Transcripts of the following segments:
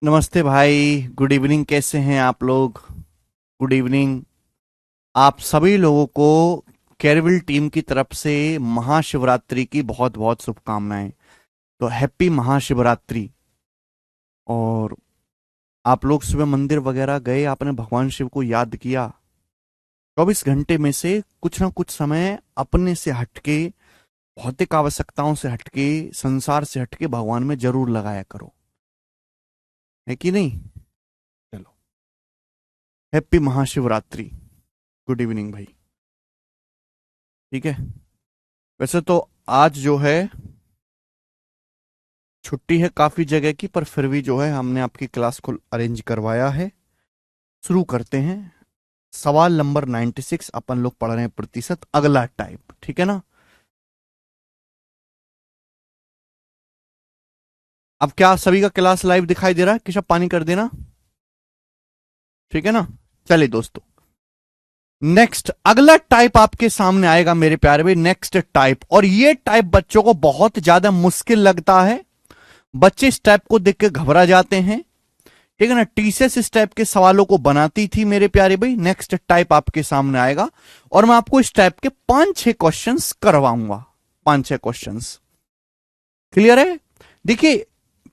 नमस्ते भाई। Good evening. कैसे हैं आप लोग? Good evening. आप सभी लोगों को कैरविल टीम की तरफ से महाशिवरात्रि की बहुत बहुत शुभकामनाएं। तो हैप्पी महाशिवरात्रि। और आप लोग सुबह मंदिर वगैरह गए, आपने भगवान शिव को याद किया? 24 घंटे में से कुछ ना कुछ समय अपने से हटके, भौतिक आवश्यकताओं से हटके, संसार से हटके भगवान में जरूर लगाया करो, है कि नहीं? चलो, हैप्पी महाशिवरात्रि। गुड इवनिंग भाई। ठीक है। वैसे तो आज जो है छुट्टी है काफी जगह की, पर फिर भी जो है हमने आपकी क्लास को अरेंज करवाया है। शुरू करते हैं। सवाल नंबर 96 अपन लोग पढ़ रहे हैं, प्रतिशत अगला टाइप। ठीक है ना? अब क्या सभी का क्लास लाइव दिखाई दे रहा है? किशा पानी कर देना। ठीक है ना? चलिए दोस्तों, नेक्स्ट अगला टाइप आपके सामने आएगा मेरे प्यारे भाई। नेक्स्ट टाइप, और ये टाइप बच्चों को बहुत ज्यादा मुश्किल लगता है। बच्चे इस टाइप को देख के घबरा जाते हैं। ठीक है ना? टीसीएस इस टाइप के सवालों को बनाती थी मेरे प्यारे भाई। नेक्स्ट टाइप आपके सामने आएगा और मैं आपको इस टाइप के 5-6 क्वेश्चंस करवाऊंगा। 5-6 क्वेश्चंस। क्लियर है? देखिए,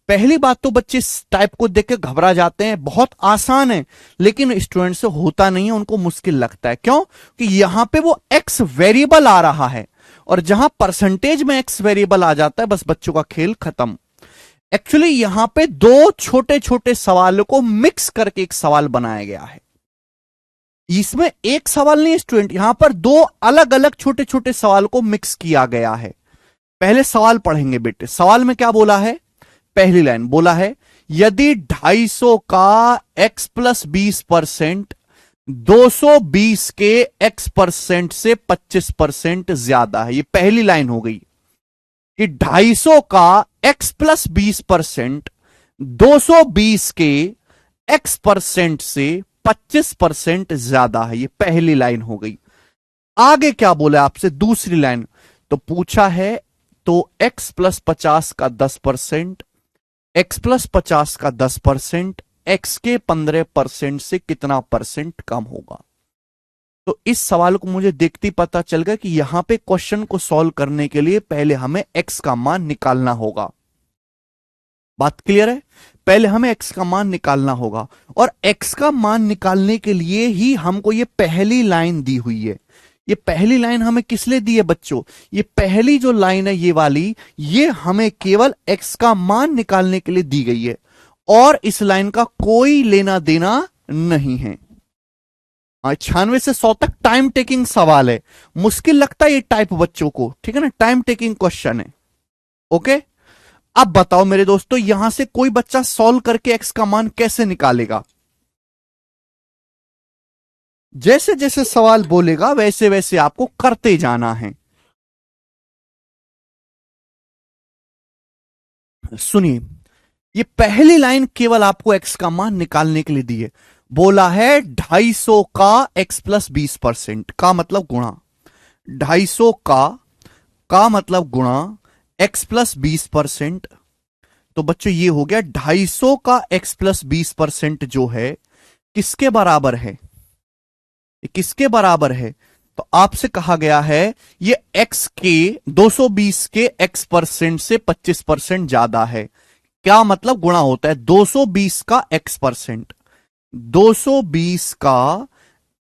पहली बात तो बच्चे इस टाइप को देख के घबरा जाते हैं, बहुत आसान है, लेकिन स्टूडेंट से होता नहीं है, उनको मुश्किल लगता है। क्यों? कि यहां पे वो एक्स वेरिएबल आ रहा है, और जहां परसेंटेज में एक्स वेरिएबल आ जाता है, बस बच्चों का खेल खत्म। एक्चुअली यहां पे दो छोटे छोटे सवालों को मिक्स करके एक सवाल बनाया गया है। इसमें एक सवाल नहीं है स्टूडेंट, यहां पर दो अलग अलग छोटे छोटे सवाल को मिक्स किया गया है। पहले सवाल पढ़ेंगे बेटे। सवाल में क्या बोला है? पहली लाइन बोला है, यदि 250 का x+20% 220 के x% से 25% ज्यादा है। ये पहली लाइन हो गई कि 250 का x+20% 220 के x% से 25% ज्यादा है। ये पहली लाइन हो गई। आगे क्या बोला आपसे? दूसरी लाइन तो पूछा है, तो x+50 का 10%, x+50 का 10%, x के 15% से कितना परसेंट कम होगा? तो इस सवाल को मुझे देखते ही पता चल गया कि यहां पे क्वेश्चन को सॉल्व करने के लिए पहले हमें x का मान निकालना होगा। बात क्लियर है? पहले हमें x का मान निकालना होगा, और x का मान निकालने के लिए ही हमको ये पहली लाइन दी हुई है। ये पहली लाइन हमें किस लिए दी है बच्चों? ये पहली जो लाइन है ये वाली, ये हमें केवल x का मान निकालने के लिए दी गई है, और इस लाइन का कोई लेना देना नहीं है। 96 से 100 तक टाइम टेकिंग सवाल है। मुश्किल लगता है ये टाइप बच्चों को, ठीक है ना? टाइम टेकिंग क्वेश्चन है। ओके। अब बताओ मेरे दोस्तों, यहां से कोई बच्चा सॉल्व करके एक्स का मान कैसे निकालेगा? जैसे जैसे सवाल बोलेगा वैसे वैसे आपको करते जाना है। सुनिए, ये पहली लाइन केवल आपको एक्स का मान निकालने के लिए दी है। बोला है 250 का x+20% का मतलब गुणा, 250 का मतलब गुणा x+20%। तो बच्चों ये हो गया 250 का x+20% जो है किसके बराबर है? ये किसके बराबर है? तो आपसे कहा गया है ये x के 220 के x% से 25% ज्यादा है। क्या मतलब? गुणा होता है 220 का x%, 220 का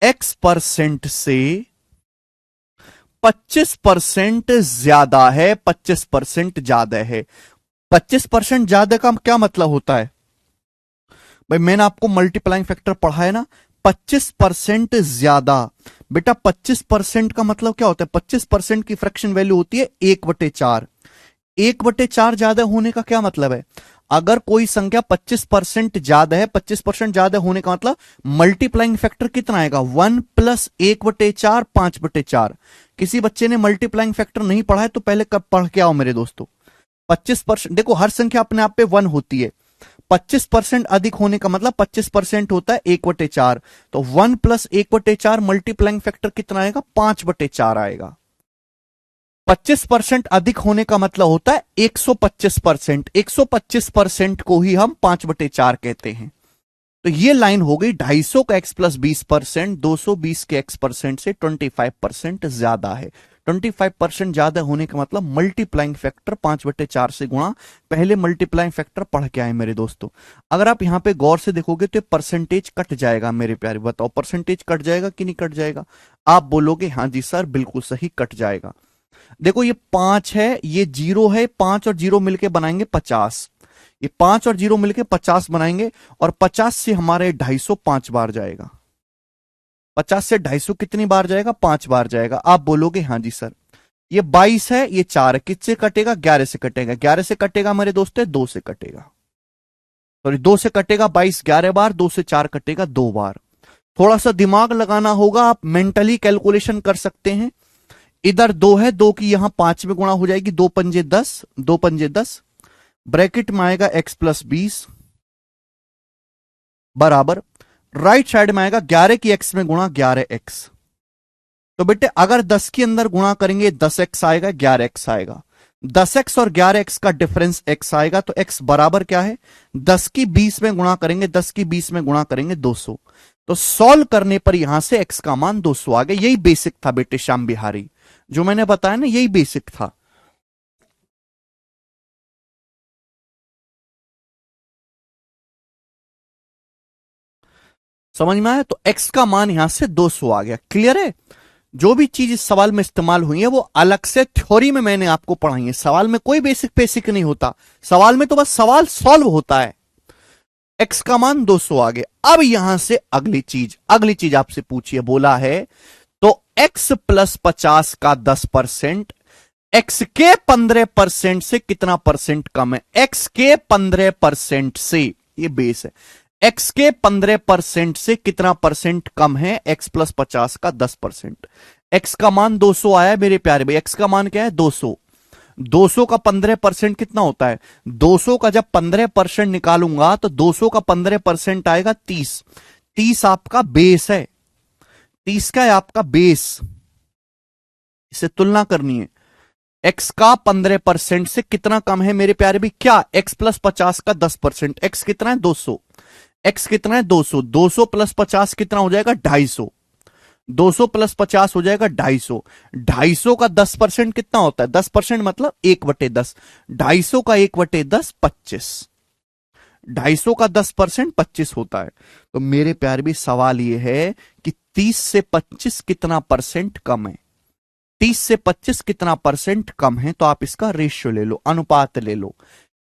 x% से 25% ज्यादा है। 25% ज्यादा है। 25% ज्यादा का क्या मतलब होता है भाई? मैंने आपको मल्टीप्लाइंग फैक्टर पढ़ा है ना। 25% ज्यादा। बेटा 25% का मतलब क्या होता है? 25% की फ्रैक्शन वैल्यू होती है 1/4। 1/4 ज्यादा होने का क्या मतलब है? अगर कोई संख्या 25% ज्यादा है, 25% ज्यादा होने का मतलब मल्टीप्लाइंग फैक्टर कितना आएगा? 1 + 1/4 5/4। किसी बच्चे ने मल्टीप्लाइंग फैक्टर नहीं पढ़ा है तो पहले कब पढ़ के आओ मेरे दोस्तों। 25%, देखो हर संख्या अपने आप पे 1 होती है। 25% अधिक होने का मतलब 25% होता है 1/4। तो 1 + 1/4 मल्टीप्लाइंग फैक्टर कितना आएगा? 5/4 आएगा। 25% अधिक होने का मतलब होता है 125%। 125% को ही हम 5/4 कहते हैं। तो ये लाइन हो गई 250 का x प्लस 20%, 220 के x परसेंट से 25% ज्यादा है। 25% ज्यादा होने का मतलब मल्टीप्लाइंग फैक्टर 5/4 से गुणा। पहले मल्टीप्लाइंग फैक्टर पढ़ के आए मेरे दोस्तों। अगर आप यहां पे गौर से देखोगे तो परसेंटेज कट जाएगा मेरे प्यारे। बताओ परसेंटेज कट जाएगा कि नहीं कट जाएगा? आप बोलोगे हाँ जी सर बिल्कुल सही कट जाएगा। देखो ये 5 है, ये 0 है, 5 और 0 मिलके बनाएंगे 50। ये 5 और 0 मिलके 50 बनाएंगे और 50 से हमारे 250 5 बार जाएगा। 50 से 250 कितनी बार जाएगा? 5 बार जाएगा। आप बोलोगे हाँ जी सर। ये 22 है, ये 4 है, किससे कटेगा? 11 से कटेगा। 11 से कटेगा मेरे दोस्तों, 2 से कटेगा। सॉरी 2 से कटेगा 22 11 बार, 2 से 4 कटेगा 2 बार। थोड़ा सा दिमाग लगाना होगा, आप मेंटली कैलकुलेशन कर सकते हैं। इधर 2 है, 2 की यहां 5 में गुणा हो जाएगी, 2 पंजे 10, 2 पंजे 10, ब्रैकेट में आएगा x प्लस 20 बराबर राइट साइड में आएगा 11 की x में गुणा 11x। तो बेटे अगर 10 के अंदर गुणा करेंगे 10x आएगा, 11x आएगा। 10x और 11x का डिफरेंस x आएगा, तो x बराबर क्या है? 10 की 20 में गुणा करेंगे, 10 की 20 में गुणा करेंगे 200। तो सॉल्व करने पर यहां से x का मान 200 आ गया। यही बेसिक था बेटे श्याम बिहारी, जो मैंने बताया ना, यही बेसिक था। समझ में आया? तो x का मान यहां से 200 आ गया। क्लियर है? जो भी चीज इस सवाल में इस्तेमाल हुई है वो अलग से थ्योरी में मैंने आपको पढ़ाई है। सवाल में कोई बेसिक बेसिक नहीं होता, सवाल में तो बस सवाल सॉल्व होता है। x का मान 200 आ गया। अब यहां से अगली चीज आपसे पूछिए, बोला है तो x प्लस 50 का 10% x के 15% से कितना परसेंट कम है? x के 15% से, ये बेस है, x के 15% से कितना परसेंट कम है? x प्लस 50 का 10%। x का मान 200 आया मेरे प्यारे भाई। x का मान क्या है? 200। 200 का 15% कितना होता है? 200 का जब 15% निकालूंगा तो 200 का 15% आएगा 30। 30 आपका बेस है, 30 का है आपका बेस। इसे तुलना करनी है। x का 15% से कितना कम है मेरे प्यारे भी? क्या? x प्लस 50 का 10%। x कितना है? 200। x कितना है? 200। 200 प्लस 50 कितना हो जाएगा? 250। 200 प्लस 50 हो जाएगा 250। 250 का 10% कितना होता है? 10% मतलब 1/10। 250 का 1/10 25। 250 का 10% 25 होता है। तो मेरे प्यारे भी सवाल यह है कि 30 से 25 कितना परसेंट कम है? 30 से 25 कितना परसेंट कम है? तो आप इसका रेशियो ले लो, अनुपात ले लो।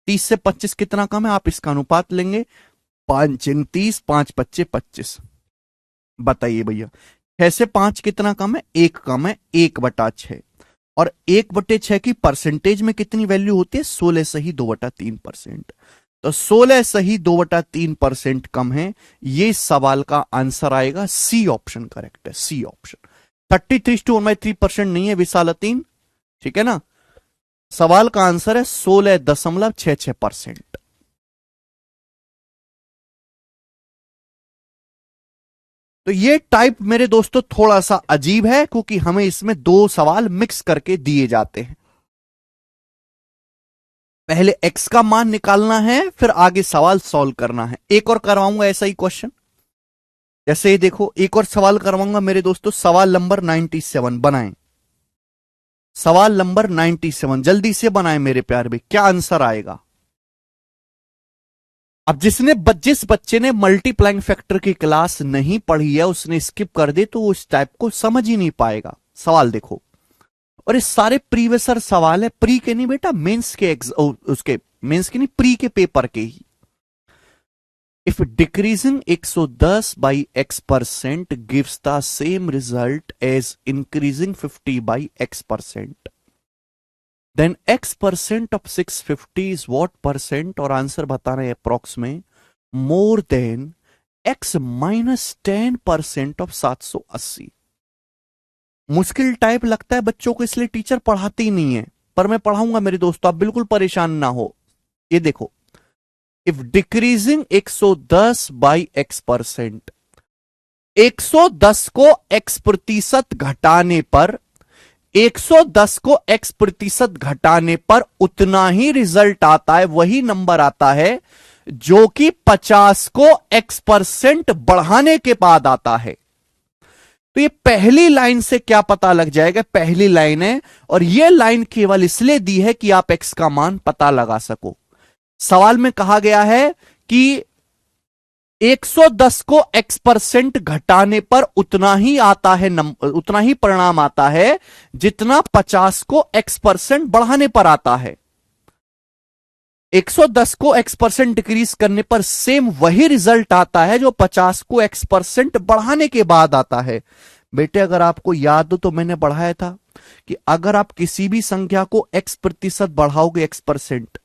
30 से 25 कितना कम है? आप इसका अनुपात लेंगे। 5 30, 5 25 25। बताइए भैया 6 से 5 कितना कम है? 1 कम है, 1/6। और 1/6 की परसेंटेज में कितनी वैल्यू होती है? 16 सही 2/3%। तो 16 सही 2/3% कम है। ये सवाल का आंसर आएगा सी ऑप्शन करेक्ट है, सी ऑप्शन। 33/1/3% नहीं है विशालतीन, ठीक है ना? सवाल का आंसर है 16.66%। तो ये टाइप मेरे दोस्तों थोड़ा सा अजीब है, क्योंकि हमें इसमें 2 सवाल मिक्स करके दिए जाते हैं। पहले x का मान निकालना है, फिर आगे सवाल सॉल्व करना है। एक और करवाऊंगा ऐसा ही क्वेश्चन। जैसे ही देखो, एक और सवाल करवाऊंगा मेरे दोस्तों। सवाल नंबर 97 बनाएं। सवाल नंबर 97 जल्दी से बनाएं मेरे प्यार भाई। क्या आंसर आएगा? अब जिस बच्चे ने मल्टीप्लाइंग फैक्टर की क्लास नहीं पढ़ी है, उसने स्किप कर दे तो वो इस टाइप को समझ ही नहीं पाएगा। सवाल देखो, और ये सारे प्रीवियसर सवाल है, प्री के नहीं बेटा, मेंस के उसके मेंस के नहीं, प्री के पेपर के ही। If decreasing 110 by x% gives the same result as increasing 50 by x%, then x% of 650 is what percent? और आंसर बताना है अप्रोक्स में more than x minus 10% of 780। मुश्किल टाइप लगता है बच्चों को, इसलिए टीचर पढ़ाते ही नहीं है, पर मैं पढ़ाऊंगा मेरे दोस्तों, आप बिल्कुल परेशान ना हो। ये देखो, इफ डिक्रीजिंग 110 बाई x%, 110 को x% घटाने पर 110 को x प्रतिशत घटाने पर उतना ही रिजल्ट आता है, वही नंबर आता है जो कि 50 को x% बढ़ाने के बाद आता है। तो ये पहली लाइन से क्या पता लग जाएगा, पहली लाइन है और ये लाइन केवल इसलिए दी है कि आप x का मान पता लगा सको। सवाल में कहा गया है कि 110 को x% घटाने पर उतना ही आता है, उतना ही परिणाम आता है जितना 50 को x% बढ़ाने पर आता है। 110 को x% डिक्रीज करने पर सेम वही रिजल्ट आता है जो 50 को x% बढ़ाने के बाद आता है। बेटे अगर आपको याद हो तो मैंने बढ़ाया था कि अगर आप किसी भी संख्या को x% बढ़ाओगे x%,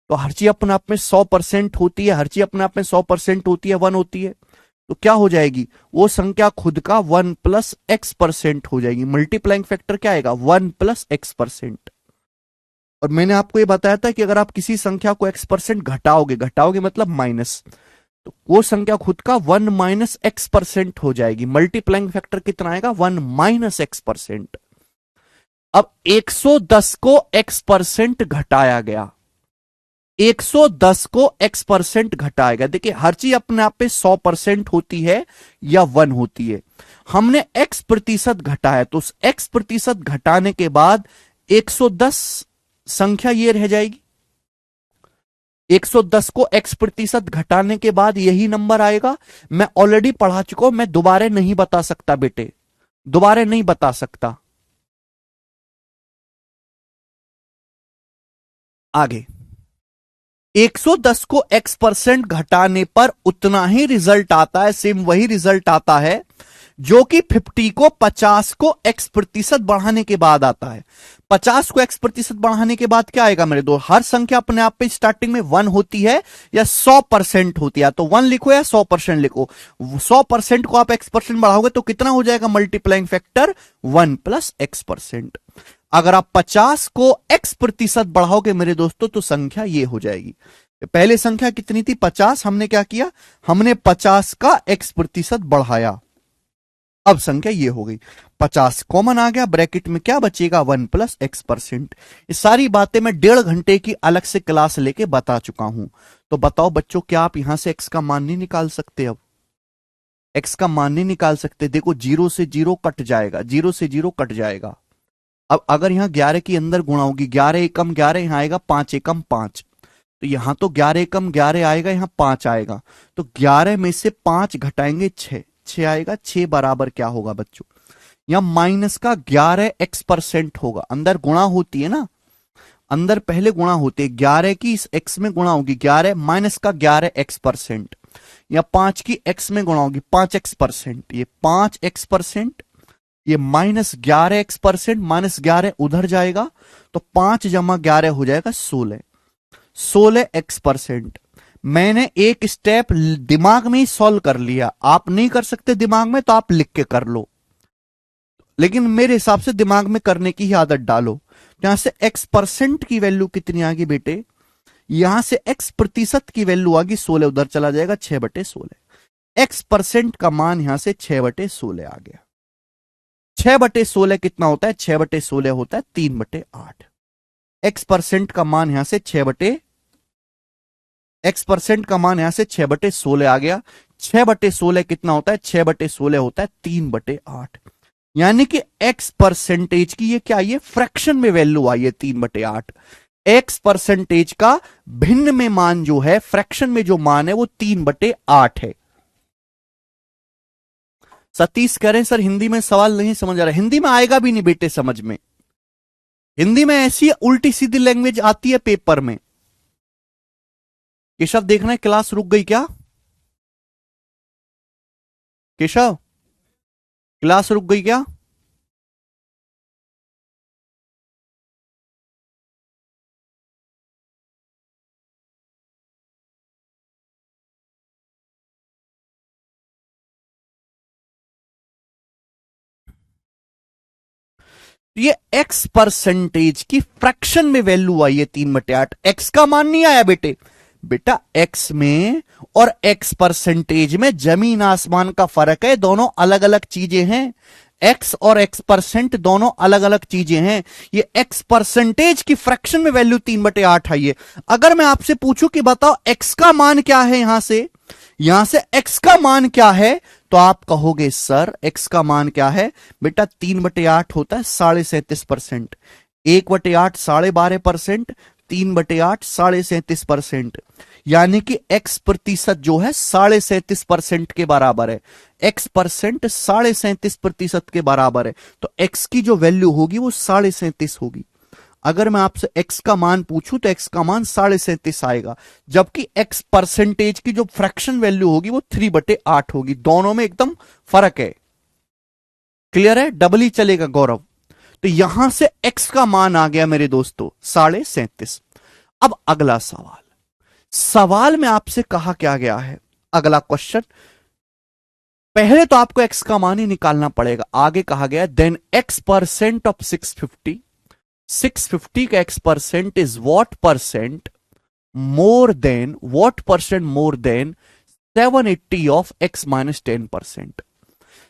तो हर चीज अपने आप में 100% होती है, हर चीज अपने आप में 100% होती है, 1 होती है, तो क्या हो जाएगी वो संख्या खुद का 1 + x% हो जाएगी। मल्टीप्लाइंग फैक्टर क्या आएगा 1 + x%। और मैंने आपको ये बताया था कि अगर आप किसी संख्या को x% घटाओगे मतलब माइनस, तो वो संख्या खुद का 1 - x% हो जाएगी। मल्टीप्लाइंग फैक्टर कितना आएगा 1 - x%। अब 110 को x% घटाया गया, 110 को x% घटाएगा। देखिए हर चीज अपने आप पे 100% होती है या 1 होती है। हमने x% घटाया तो उस x% घटाने के बाद 110 संख्या ये रह जाएगी। 110 को x% घटाने के बाद यही नंबर आएगा। मैं ऑलरेडी पढ़ा चुका हूं, मैं दोबारा नहीं बता सकता बेटे, दोबारा नहीं बता सकता। आगे 110 को x% घटाने पर उतना ही रिजल्ट आता है, सेम वही रिजल्ट आता है जो कि 50 को 50 को x% बढ़ाने के बाद आता है। 50 को x% बढ़ाने के बाद क्या आएगा मेरे दोस्त, हर संख्या अपने आप पे स्टार्टिंग में 1 होती है या 100% होती है, तो 1 लिखो या 100% लिखो। 100% को आप x% बढ़ाओगे तो कितना हो जाएगा मल्टीप्लाइंग फैक्टर 1 + x%। अगर आप 50 को x% बढ़ाओगे मेरे दोस्तों तो संख्या ये हो जाएगी। पहले संख्या कितनी थी 50, हमने क्या किया, हमने 50 का x% बढ़ाया, अब संख्या ये हो गई। 50 कॉमन आ गया, ब्रैकेट में क्या बचेगा 1 + x%। ये सारी बातें मैं 1.5 घंटे की अलग से क्लास लेके बता चुका हूं। तो बताओ बच्चों क्या आप यहां से x का मान नहीं निकाल सकते? अब x का मान नहीं निकाल सकते। देखो 0 से 0 कट जाएगा, 0 से 0 कट जाएगा। अब अगर यहां 11 की अंदर गुणा होगी, 11 एकम 11, यहां आएगा 5 एकम 5, तो यहां तो 11 एकम 11 आएगा, यहां 5 आएगा, तो 11 में से 5 घटाएंगे 6 आएगा। 6 बराबर क्या होगा बच्चों, यहां माइनस का 11 x% होगा। अंदर गुणा होती है ना, अंदर पहले गुणा होती है, 11 की इस x में गुणा होगी 11 माइनस का 11 x%, या 5 की x में गुणा होगी 5 x%, ये 5 x%, ये माइनस 11 x%, माइनस 11 उधर जाएगा तो 5 + 11 हो जाएगा 16 x%। मैंने एक स्टेप दिमाग में ही सॉल्व कर लिया, आप नहीं कर सकते दिमाग में तो आप लिख के कर लो, लेकिन मेरे हिसाब से दिमाग में करने की ही आदत डालो। यहां से x% की वैल्यू कितनी आ गई बेटे, यहां से x% की वैल्यू आ गई 16, उधर चला जाएगा 6/16। x% का मान यहां से 6/16 आ गया। 6/16 कितना होता है, 6/16 होता है 3/8। x% का मान यहां से 6% का मान यहां से 6/16 आ गया। 6/16 कितना होता है, 6/16 होता है 3/8, यानी कि x% की ये क्या, ये फ्रैक्शन में वैल्यू आई है 3/8। x% का भिन्न में मान जो है, फ्रैक्शन में जो मान है वो 3/8 है। सतीश कह रहे हैं सर हिंदी में सवाल नहीं समझ आ रहा। हिंदी में आएगा भी नहीं बेटे समझ में, हिंदी में ऐसी उल्टी सीधी लैंग्वेज आती है पेपर में। केशव देखना है क्लास रुक गई क्या, केशव क्लास रुक गई क्या? ये x% की फ्रैक्शन में वैल्यू आई है 3/8। x का मान नहीं आया बेटे, बेटा x में और x% में जमीन आसमान का फर्क है, दोनों अलग अलग चीजें हैं। एक्स और एक्स परसेंट दोनों अलग अलग चीजें हैं। ये एक्स परसेंटेज की फ्रैक्शन में वैल्यू 3/8 आई है। अगर मैं आपसे पूछूं कि बताओ एक्स का मान क्या है, यहां से एक्स का मान क्या है, तो आप कहोगे सर एक्स का मान क्या है बेटा, 3/8 होता है 37.5%। 1/8 12.5%, 3/8 37.5%। यानी कि एक्स प्रतिशत जो है 37.5% के बराबर है। एक्स परसेंट 37.5% के बराबर है, तो एक्स की जो वैल्यू होगी वो 37.5 होगी। अगर मैं आपसे एक्स का मान पूछूं तो एक्स का मान 37.5 आएगा, जबकि एक्स परसेंटेज की जो फ्रैक्शन वैल्यू होगी वो 3/8 होगी। दोनों में एकदम फर्क है। क्लियर है? डबल ही चलेगा गौरव। तो यहां से एक्स का मान आ गया मेरे दोस्तों 37.5। अब अगला सवाल में आपसे कहा क्या गया है, अगला क्वेश्चन। पहले तो आपको एक्स का मान ही निकालना पड़ेगा। आगे कहा गया देन एक्स परसेंट ऑफ 650 का x percent is what percent more than 780 of x minus 10%।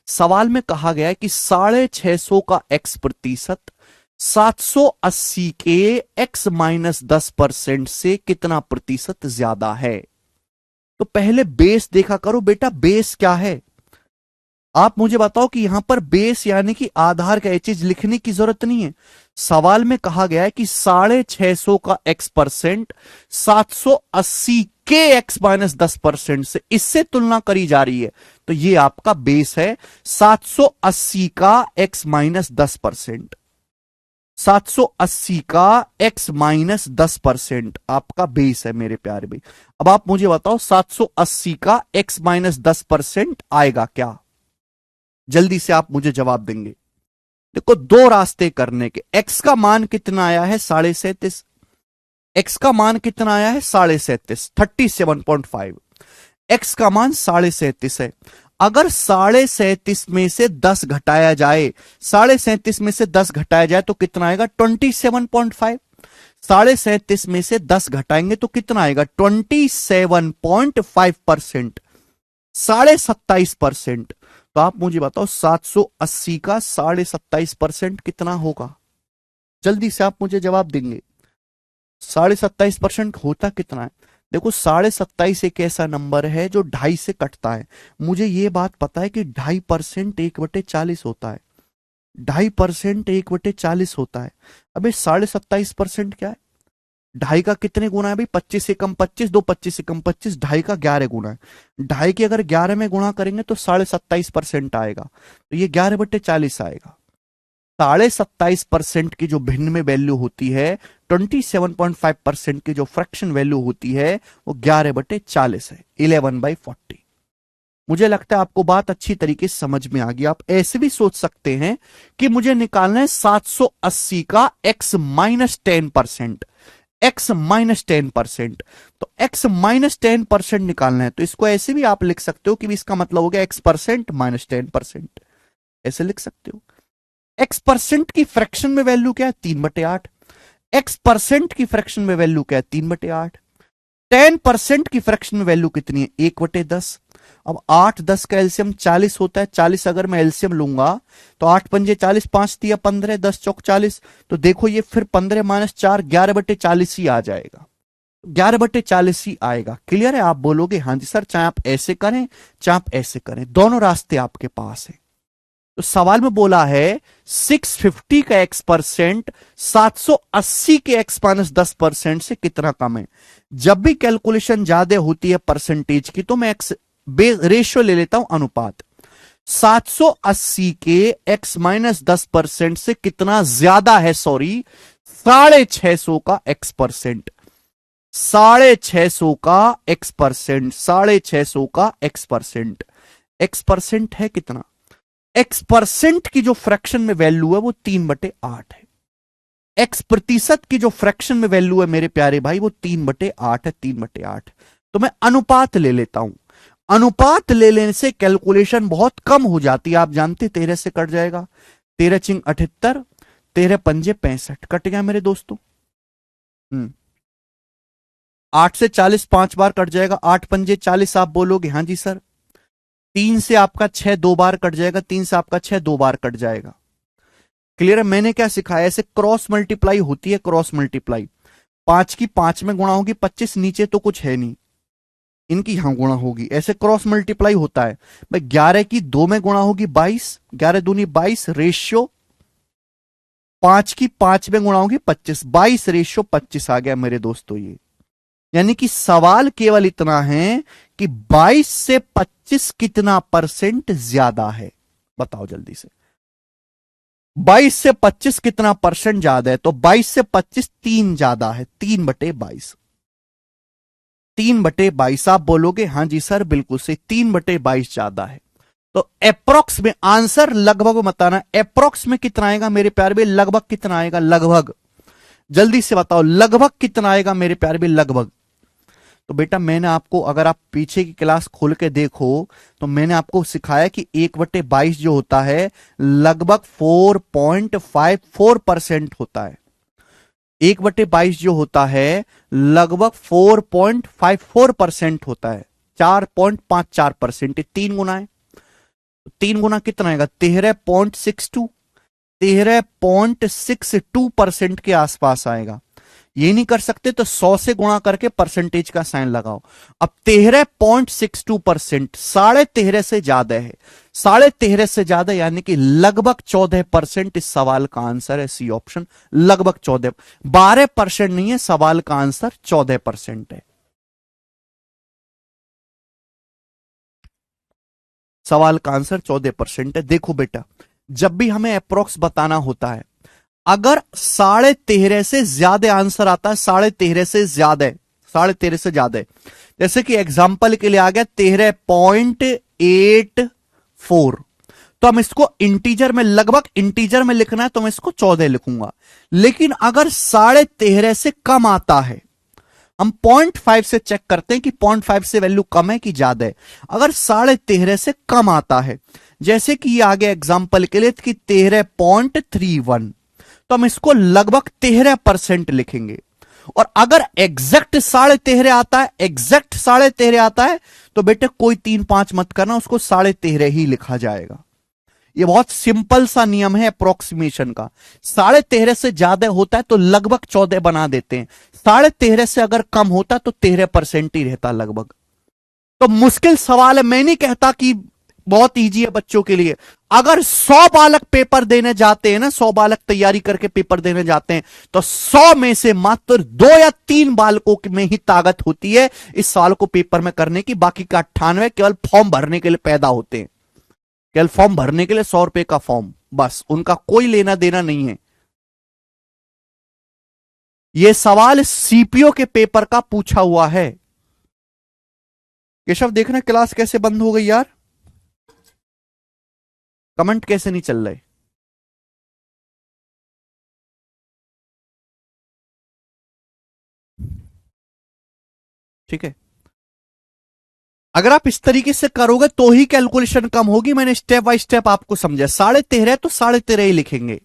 सवाल में कहा गया है कि 650 का एक्स प्रतिशत 780 के एक्स माइनस 10% से कितना प्रतिशत ज्यादा है। तो पहले बेस देखा करो बेटा, बेस क्या है। आप मुझे बताओ कि यहां पर बेस यानी कि आधार का, ये चीज लिखने की जरूरत नहीं है। सवाल में कहा गया है कि 650 का एक्स परसेंट 780 के एक्स माइनस 10% से, इससे तुलना करी जा रही है। तो ये आपका बेस है 780 का एक्स माइनस 10%। 780 का एक्स माइनस 10% आपका बेस है मेरे प्यारे भाई। अब आप मुझे बताओ 780 का एक्स माइनस 10% आएगा क्या। जल्दी से आप मुझे जवाब देंगे। देखो दो रास्ते करने के। एक्स का मान कितना आया है 37.5। एक्स का मान कितना आया है 37.5, 37.5। एक्स का मान 37.5 है। अगर 37.5 में से 10 घटाया जाए, 37.5 में से 10 घटाया जाए तो कितना आएगा 27.5। 37.5 में से 10 घटाएंगे तो कितना आएगा 27.5%, 27.5%। तो आप मुझे बताओ 780 का 27.5% कितना होगा। जल्दी से आप मुझे जवाब देंगे। 27.5% होता कितना है। देखो 27.5 एक ऐसा नंबर है जो 2.5 से कटता है। मुझे ये बात पता है कि 2.5% 1/40 होता है। 2.5% 1/40 होता है। अबे 27.5% क्या है, 2.5 का कितने गुना है भाई, 25 से कम 25, 2 25 से कम 25, 2.5 का 11 गुना है। 2.5 की अगर 11 में गुणा करेंगे तो 27.5% आएगा। तो ये 11/40 आएगा। 27.5% की जो भिन्न में वैल्यू होती है, 27.5% की जो फ्रैक्शन वैल्यू होती है वो 11/40 है, 11/40। मुझे लगता है आपको बात अच्छी तरीके से समझ में आ गई। आप ऐसे भी सोच सकते हैं कि मुझे निकालना है 780 का एक्स माइनस 10%, एक्स माइनस 10%। तो एक्स माइनस 10% निकालना है, तो इसको ऐसे भी आप लिख सकते हो कि इसका मतलब हो गया एक्स परसेंट माइनस 10%, ऐसे लिख सकते हो। एक्स परसेंट की फ्रैक्शन में वैल्यू क्या है 3/8। एक्स परसेंट की फ्रैक्शन में वैल्यू क्या है 3/8। 10% की फ्रैक्शन में वैल्यू कितनी है 1/10। अब 8 10 का एलसीएम 40 होता है। 40 अगर मैं एलसीएम लूंगा तो 8 पंजे 40, 5 तिया 15, 10 चौक 40। तो देखो ये फिर 15 माइनस 4 11/40 ही आ जाएगा, 11/40 ही आएगा। क्लियर है? आप बोलोगे हाँ जी सर, चाहे आप ऐसे करें चाहे आप ऐसे करें, दोनों रास्ते आपके पास है। तो सवाल में बोला है 650 का एक्स परसेंट 780 के एक्स माइनस 10% से कितना कम है। जब भी कैलकुलेशन ज्यादा होती है परसेंटेज की तो मैं एक्स रेशियो ले लेता हूं, अनुपात। 780 के एक्स माइनस 10% से कितना ज्यादा है, सॉरी 650 का एक्स परसेंट, 650 का एक्स परसेंट, 650 का एक्स परसेंट। एक्स परसेंट है कितना, एक्स परसेंट की जो फ्रैक्शन में वैल्यू है वो 3/8 है। एक्स प्रतिशत की जो फ्रैक्शन में वैल्यू है मेरे प्यारे भाई वो 3/8 है, 3/8। तो मैं अनुपात ले लेता हूं। अनुपात ले लेने से कैलकुलेशन बहुत कम हो जाती है, आप जानते 13 से कट जाएगा, 13 चिंग 78, 13 पंजे 65, कट गया मेरे दोस्तों। 8 से 40 5 बार कट जाएगा, 8 पंजे 40। आप बोलोगे हाँ जी सर। 3 से आपका 6 दो बार कट जाएगा, 3 से आपका 6 दो बार कट जाएगा। क्लियर है? मैंने क्या सिखाया, ऐसे क्रॉस मल्टीप्लाई होती है, क्रॉस मल्टीप्लाई। 5 की 5 में गुणा होगी 25, नीचे तो कुछ है नहीं, इनकी यहां गुणा होगी, ऐसे क्रॉस मल्टीप्लाई होता है भाई। 11 की 2 में गुणा होगी 22, 11 दूनी 22, रेशियो 5 की 5 में गुणा होगी 25, 22 रेशियो 25 आ गया मेरे दोस्तों ये। यानी कि सवाल केवल इतना है कि 22 से 25 कितना परसेंट ज्यादा है, बताओ जल्दी से। 22 से 25 कितना परसेंट ज्यादा है? तो 22 से 25 3 ज्यादा है, 3/22। 3/22 आप बोलोगे हाँ जी सर बिल्कुल से 3/22 ज्यादा है। तो एप्रोक्स में आंसर लगभग बताना, एप्रोक्स में कितना आएगा मेरे प्यारे भाई, लगभग कितना आएगा, लगभग जल्दी से बताओ, लगभग कितना आएगा मेरे प्यारे भाई, लगभग। तो बेटा मैंने आपको, अगर आप पीछे की क्लास खोल के देखो तो मैंने आपको सिखाया कि 1/22 जो होता है लगभग 4.54% होता है। 1/22 जो होता है लगभग 4.54% होता है, 4.54%, 3 गुना है। 3 गुना कितना आएगा, 13.62, 13.62% के आसपास आएगा। ये नहीं कर सकते तो 100 से गुणा करके परसेंटेज का साइन लगाओ। अब 13.62%, 13.5 से ज्यादा है, 13.5 से ज्यादा यानी कि लगभग 14% इस सवाल का आंसर है, सी ऑप्शन, लगभग 14, 12% नहीं है, सवाल का आंसर 14% है। सवाल का आंसर 14% है। देखो बेटा, जब भी हमें अप्रोक्स बताना होता है, अगर 13.5 से ज्यादा आंसर आता है, 13.5 से ज्यादा, 13.5 से ज्यादा, जैसे कि एग्जाम्पल के लिए आ गया 13.84, तो हम इसको इंटीजर में, लगभग इंटीजर में लिखना है तो मैं इसको 14 लिखूंगा। लेकिन अगर 13.5 से कम आता है, हम 0.5 से चेक करते हैं कि 0.5 से वैल्यू कम है कि ज्यादा है। अगर 13.5 से कम आता है, जैसे कि ये आ गया एग्जाम्पल के लिए कि 13.31, तो हम इसको लगभग 13% लिखेंगे। और अगर एग्जैक्ट 13.5 आता है, एग्जैक्ट 13.5 आता है, तो बेटे कोई 3-5 मत करना, उसको 13.5 ही लिखा जाएगा। ये बहुत सिंपल सा नियम है अप्रोक्सीमेशन का। 13.5 से ज्यादा होता है तो लगभग 14 बना देते हैं, 13.5 से अगर कम होता है तो 13% ही रहता लगभग। तो मुश्किल सवाल है, मैं नहीं कहता कि बहुत इजी है बच्चों के लिए। अगर 100 बालक पेपर देने जाते हैं ना, 100 बालक तैयारी करके पेपर देने जाते हैं, तो 100 में से मात्र 2 या 3 बालकों में ही ताकत होती है इस सवाल को पेपर में करने की। बाकी का 98 केवल फॉर्म भरने के लिए पैदा होते हैं, केवल फॉर्म भरने के लिए, 100 रुपए का फॉर्म, बस, उनका कोई लेना देना नहीं है। यह सवाल सीपीओ के पेपर का पूछा हुआ है। केशव देखना क्लास कैसे बंद हो गई यार, कमेंट कैसे नहीं चल रहे। ठीक है, अगर आप इस तरीके से करोगे तो ही कैलकुलेशन कम होगी। मैंने स्टेप बाय स्टेप आपको समझा। 13.5 तो 13.5 ही लिखेंगे।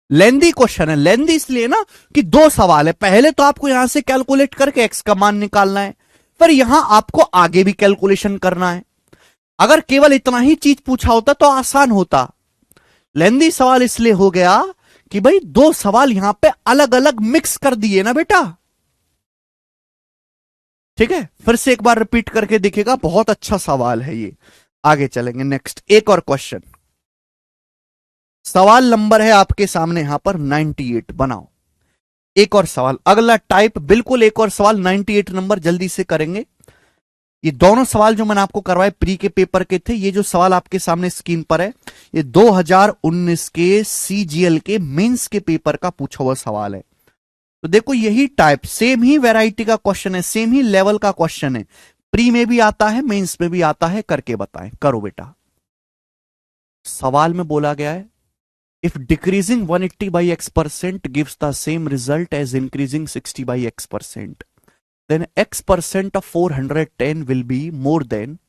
लेंदी क्वेश्चन है, लेंदी इसलिए ना कि 2 सवाल है। पहले तो आपको यहां से कैलकुलेट करके एक्स का मान निकालना है, फिर यहां आपको आगे भी कैलकुलेशन करना है। अगर केवल इतना ही चीज पूछा होता तो आसान होता। लेंदी सवाल इसलिए हो गया कि भाई 2 सवाल यहां पे अलग अलग मिक्स कर दिए ना बेटा। ठीक है, फिर से एक बार रिपीट करके दिखेगा, बहुत अच्छा सवाल है ये। आगे चलेंगे, नेक्स्ट एक और क्वेश्चन। सवाल नंबर है आपके सामने यहां पर 98, बनाओ एक और सवाल, अगला टाइप, बिल्कुल एक और सवाल 98 नंबर, जल्दी से करेंगे। ये दोनों सवाल जो मैंने आपको करवाए प्री के पेपर के थे, ये जो सवाल आपके सामने स्क्रीन पर है, ये 2019 के सीजीएल के मेंस के पेपर का पूछा हुआ सवाल है। तो देखो यही टाइप, सेम ही वैरायटी का क्वेश्चन है, सेम ही लेवल का क्वेश्चन है, प्री में भी आता है, मेंस में भी आता है, करके बताएं। करो बेटा। सवाल में बोला गया है, if decreasing 180 by x% gives the same result as increasing 60 by x%, then x% of 410 will be more than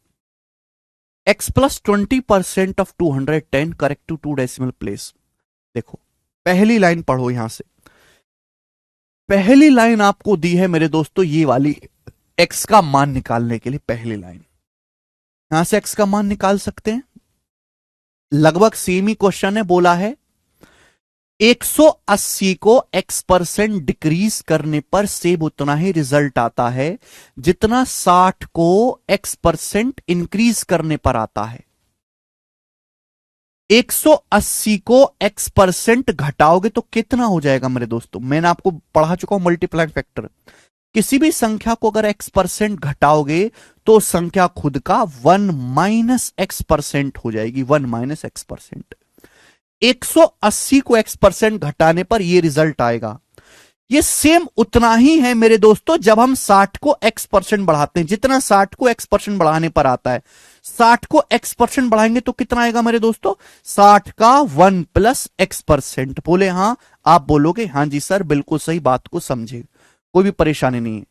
x plus 20% of 210, correct to 2 decimal place। देखो पहली लाइन पढ़ो, यहां से पहली लाइन आपको दी है मेरे दोस्तों, ये वाली x का मान निकालने के लिए पहली लाइन। यहां से x का मान निकाल सकते हैं। लगभग सेम ही क्वेश्चन है, बोला है 180 को x% डिक्रीज करने पर सेम उतना ही रिजल्ट आता है जितना 60 को x% इंक्रीज करने पर आता है। 180 को x% घटाओगे तो कितना हो जाएगा मेरे दोस्तों? मैंने आपको पढ़ा चुका हूं मल्टीप्लाइंग फैक्टर। किसी भी संख्या को अगर x% घटाओगे तो संख्या खुद का 1 माइनस x% हो जाएगी, 1 माइनस x%। 180 को x% घटाने पर यह रिजल्ट आएगा। ये सेम उतना ही है मेरे दोस्तों जब हम 60 को x% बढ़ाते हैं, जितना 60 को x% बढ़ाने पर आता है। 60 को x% बढ़ाएंगे तो कितना आएगा मेरे दोस्तों? 60 का 1 प्लस x%। बोले हां, आप बोलोगे हां जी सर बिल्कुल सही, बात को समझे, कोई भी परेशानी नहीं है,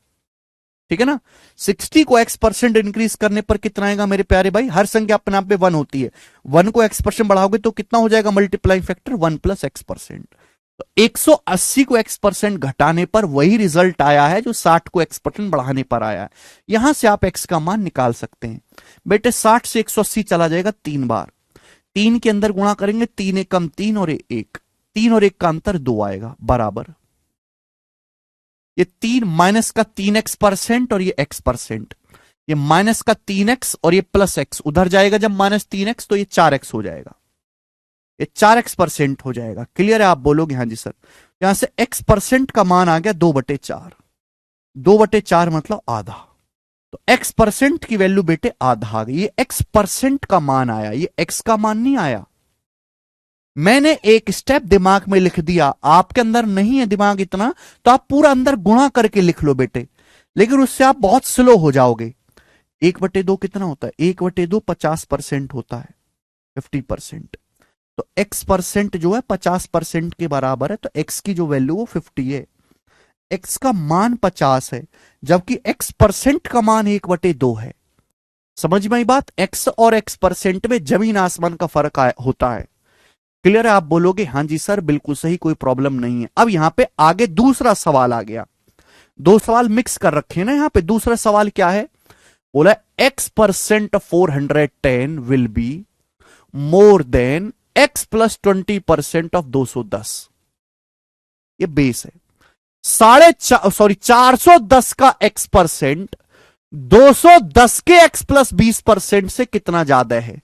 ठीक है ना। 60 को x% इंक्रीज करने पर कितना आएगा मेरे प्यारे भाई? हर संख्या अपने आप में 1 होती है, 1 को x% बढ़ाओगे तो कितना हो जाएगा मल्टीप्लाइंग फैक्टर? 1 plus x%। तो 180 को x% घटाने पर वही रिजल्ट आया है जो 60 को x% बढ़ाने पर आया है। यहां से आप x का मान निकाल सकते हैं। बेटे 60 से 180 चला जाएगा 3 बार, 3 के अंदर गुणा करेंगे, 3 एकम 3 और 1, 3 और 1 का अंतर 2 आएगा, बराबर ये 3 माइनस का 3x% और ये x%, ये माइनस का 3x और ये प्लस x उधर जाएगा, जब माइनस 3x तो ये 4x हो जाएगा, ये 4x% हो जाएगा। क्लियर है? आप बोलोगे हाँ जी सर। यहां से x% का मान आ गया 2/4, 2/4 मतलब आधा। तो x% की वैल्यू बेटे आधा आ गई। ये x% का मान आया, ये x का मान नहीं आया। मैंने एक स्टेप दिमाग में लिख दिया, आपके अंदर नहीं है दिमाग इतना, तो आप पूरा अंदर गुणा करके लिख लो बेटे, लेकिन उससे आप बहुत स्लो हो जाओगे। 1/2 कितना होता है? 1/2 50% होता है, 50%। तो x% जो है 50% के बराबर है, तो x की जो वैल्यू वो 50 है। x का मान 50 है, जबकि x% का मान 1/2 है। समझ में आई बात? x और x% में जमीन आसमान का फर्क होता है। क्लियर है? आप बोलोगे हाँ जी सर बिल्कुल सही, कोई प्रॉब्लम नहीं है। अब यहां पे आगे दूसरा सवाल आ गया, दो सवाल मिक्स कर रखे ना यहां पे। दूसरा सवाल क्या है? बोला x% 410 will be more than x plus 20% of 210। ये बेस है। 410 का x% 210 के x प्लस 20% से कितना ज्यादा है?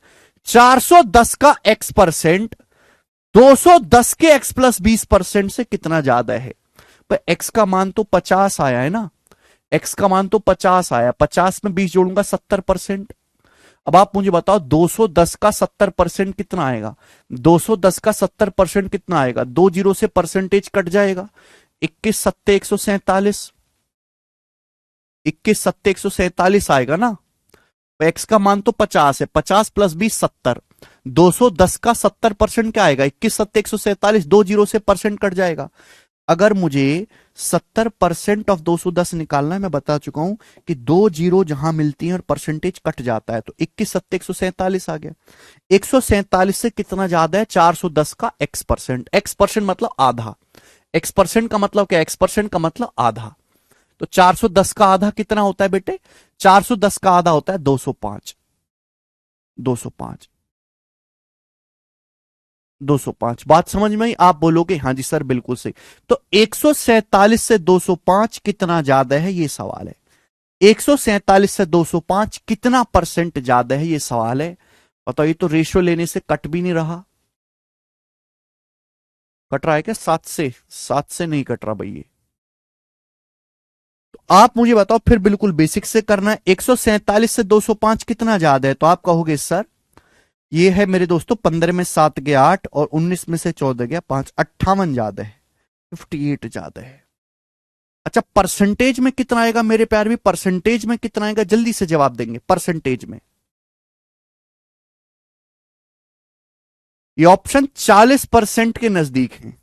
410 का x% 210 के x प्लस 20% से कितना ज्यादा है? पर x का मान तो 50 आया है ना, x का मान तो 50 आया, 50 में 20 जोड़ूंगा 70%। अब आप मुझे बताओ 210 का 70% कितना आएगा? 210 का 70% कितना आएगा? 2 जीरो से परसेंटेज कट जाएगा, 21 सत्ते 147, 21 सत्ते 147 आएगा ना। एक्स का मान तो 50 है, 50 प्लस 20 70, 210 का 70% क्या आएगा? 21 सत्ते 147, 2 जीरो से परसेंट कट जाएगा। अगर मुझे 70% ऑफ 210 निकालना है, मैं बता चुका हूं कि 2 जीरो जहां मिलती हैं और परसेंटेज कट जाता है, तो 21 सत्ते 147 आ गया। 147 से कितना ज्यादा है? 410 का x%। x% मतलब आधा, x% का मतलब क्या? x% का मतलब आधा। तो 410 का आधा कितना होता है बेटे? 410 का आधा होता है 205, 205, 205। बात समझ में आई? आप बोलोगे हाँ जी सर बिल्कुल सही। तो 147 से 205 कितना ज्यादा है, ये सवाल है। 147 से 205 कितना परसेंट ज्यादा है, ये सवाल है। बताओ, ये तो रेशियो लेने से कट भी नहीं रहा। कट रहा है क्या? 7 से नहीं कट रहा भाई ये। तो आप मुझे बताओ फिर, बिल्कुल बेसिक से करना है। 147 से 205 कितना ज्यादा है? तो आप कहोगे सर ये है मेरे दोस्तों 15 में 7 गया 8 और 19 में से 14 गया 5, 58 ज्यादा है, 58 ज्यादा है। अच्छा, परसेंटेज में कितना आएगा मेरे प्यार भी? परसेंटेज में कितना आएगा? जल्दी से जवाब देंगे। परसेंटेज में ये ऑप्शन 40% के नजदीक है।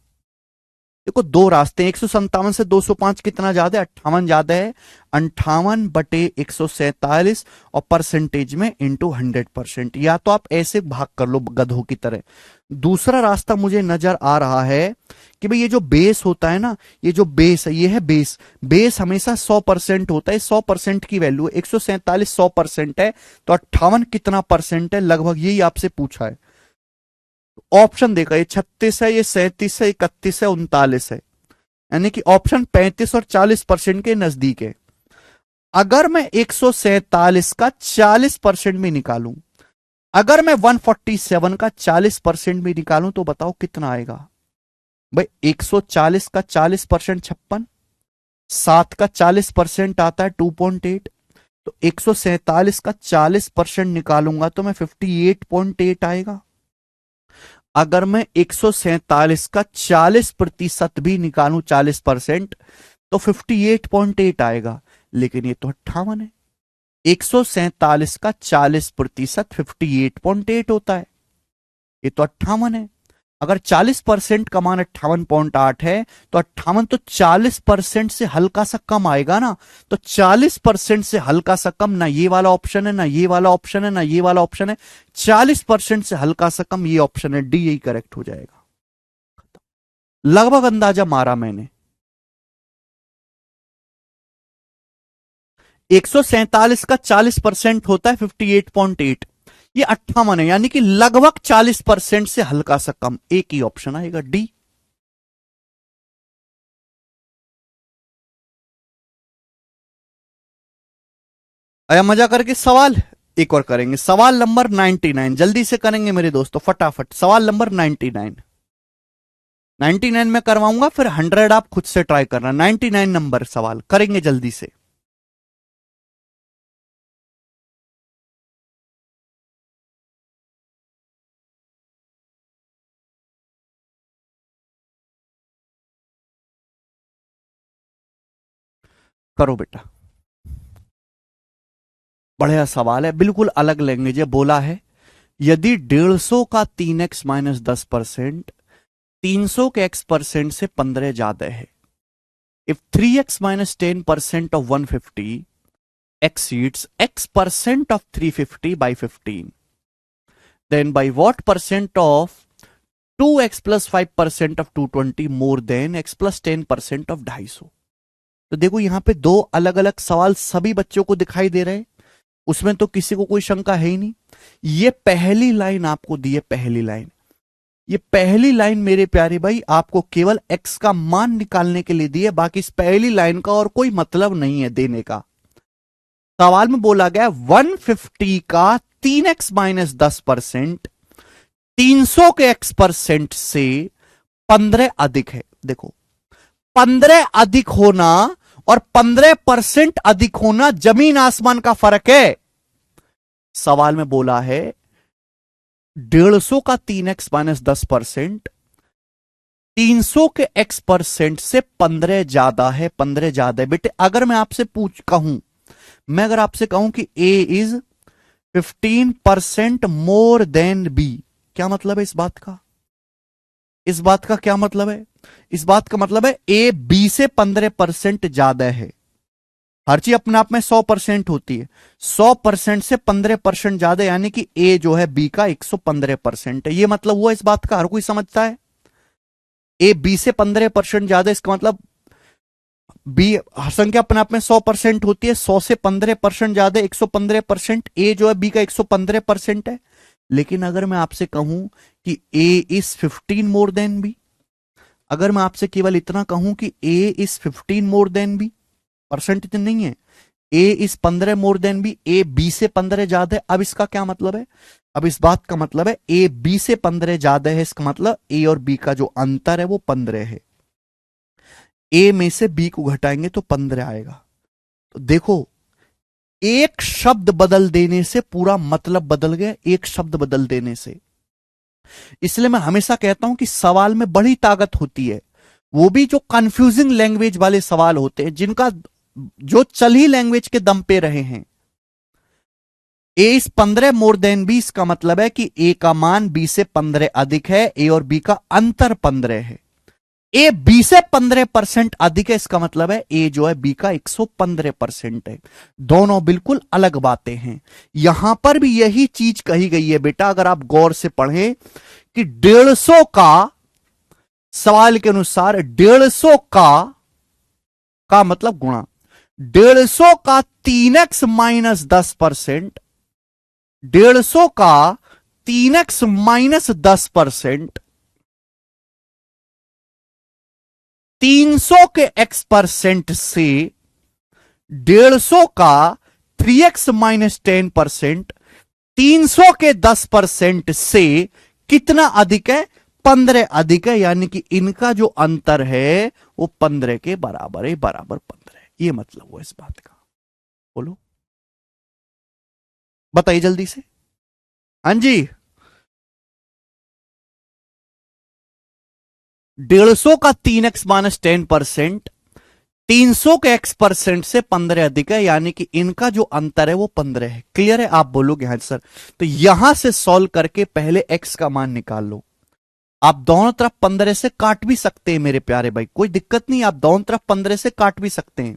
देखो दो रास्ते, 157 से 205 कितना ज्यादा है? 58 ज्यादा है। 58/147 और परसेंटेज में इंटू 100%। या तो आप ऐसे भाग कर लो गधों की तरह। दूसरा रास्ता मुझे नजर आ रहा है कि भाई ये जो बेस होता है ना, ये जो बेस है, ये है बेस। बेस हमेशा 100% होता है। 100% की वैल्यू 147 100% है, तो 58 कितना परसेंट है? लगभग यही आपसे पूछा है। ऑप्शन देखा, ये 36 है, ये 37 है, 31 है, 39 है। यानी कि ऑप्शन 35 और 40% के नजदीक है। अगर मैं 147 का 40% भी निकालूं, अगर मैं 147 का 40% भी निकालूं, तो बताओ कितना आएगा? भाई 140 का 40% 56, 7 का 40% आता है 2.8। तो 147 का 40% निकालूंगा तो मैं 58.8 आएगा। अगर मैं 147 का 40% भी निकालूं, 40%, तो 58.8 आएगा। लेकिन ये तो 58 है। 147 का 40% 58.8 होता है। ये तो 58 है। अगर 40% का मान 58.8 है, तो 58 तो 40% से हल्का सा कम आएगा ना। तो 40% से हल्का सा कम, ना ये वाला ऑप्शन है, ना ये वाला ऑप्शन है, ना ये वाला ऑप्शन है। 40% से हल्का सा कम ये ऑप्शन है, डी, यही करेक्ट हो जाएगा। लगभग अंदाजा मारा मैंने। 147 का 40% होता है 58.8, ये 58 है, यानी कि लगभग 40% से हल्का सा कम। एक ही ऑप्शन आएगा, डी। आया मजा करके? सवाल एक और करेंगे, सवाल नंबर 99, जल्दी से करेंगे मेरे दोस्तों, फटाफट। सवाल नंबर 99, 99 में करवाऊंगा, फिर 100 आप खुद से ट्राई करना। 99 नंबर सवाल करेंगे जल्दी से। करो बेटा। बढ़िया सवाल है, बिल्कुल अलग लैंग्वेज है। बोला है यदि 150 का 3x-10%, 300 के x% से 15 ज्यादा है। If 3x-10% of 150 exceeds x% of 350 by 15, then by what percent of 2x plus 5% of 220 more than x plus 10% of 250? तो देखो यहां पे दो अलग अलग सवाल सभी बच्चों को दिखाई दे रहे हैं, उसमें तो किसी को कोई शंका है ही नहीं। ये पहली लाइन आपको दी है, पहली लाइन। ये पहली लाइन मेरे प्यारे भाई आपको केवल x का मान निकालने के लिए दी है, बाकी इस पहली लाइन का और कोई मतलब नहीं है देने का। सवाल में बोला गया 150 का 3x-10%, 300 के x% से 15 अधिक है। देखो 15 अधिक होना और 15% अधिक होना जमीन आसमान का फर्क है। सवाल में बोला है 150 का 3x-10%, 300 के x% से 15 ज्यादा है, 15 ज्यादा है। बेटे अगर मैं आपसे कहूं, मैं अगर आपसे कहूं कि a is 15% more then b, क्या मतलब है इस बात का? इस बात का क्या मतलब है? इस बात का मतलब है a b से 15% ज्यादा है। हर चीज अपने आप में 100% होती है, 100% से 15% ज्यादा, यानी कि a जो है b का 115% है। ये मतलब हुआ इस बात का, हर कोई समझता है। a b से 15% ज्यादा, इसका मतलब बी संख्या अपने आप में 100% होती है, 100 से 15% ज्यादा 115%। ए जो है बी का 115% है। लेकिन अगर मैं आपसे कहूं कि A is 15 more than B, अगर मैं आपसे केवल इतना कहूं कि A is 15 more than B, percent इतनी नहीं है, A is 15 more than B, A B से 15 ज्यादा है। अब इसका क्या मतलब है? अब इस बात का मतलब है ए बी से 15 ज्यादा है, इसका मतलब ए और बी का जो अंतर है वो 15 है। ए में से बी को घटाएंगे तो 15 आएगा। तो देखो एक शब्द बदल देने से पूरा मतलब बदल गया, एक शब्द बदल देने से। इसलिए मैं हमेशा कहता हूं कि सवाल में बड़ी ताकत होती है। वो भी जो कंफ्यूजिंग लैंग्वेज वाले सवाल होते हैं, जिनका जो चल ही लैंग्वेज के दम पे रहे हैं। ए इज 15 मोर देन बी, इसका मतलब है कि ए का मान बी से 15 अधिक है, ए और बी का अंतर 15 है। ए बी से 15% अधिक है, इसका मतलब है ए जो है बी का 115% है। दोनों बिल्कुल अलग बातें हैं। यहां पर भी यही चीज कही गई है बेटा, अगर आप गौर से पढ़ें कि 150 का, सवाल के अनुसार 150 का मतलब गुणा, 150 का 3x माइनस 10%, 150 का 3x माइनस 10%, 300 के x% से 150 का 3x माइनस 10%, 300 के 10% से कितना अधिक है? 15 अधिक है, यानी कि इनका जो अंतर है वो 15 के बराबर है, बराबर 15 है। ये मतलब हुआ इस बात का। बोलो, बताइए जल्दी से। हाँ जी, 150 का 3x माइनस 10%, 300 के x% से 15 अधिक है, यानी कि इनका जो अंतर है वो 15 है। क्लियर है? आप बोलोगे हाँ सर। तो यहां से सॉल्व करके पहले x का मान निकाल लो। आप दोनों तरफ 15 से काट भी सकते हैं मेरे प्यारे भाई, कोई दिक्कत नहीं, आप दोनों तरफ 15 से काट भी सकते हैं,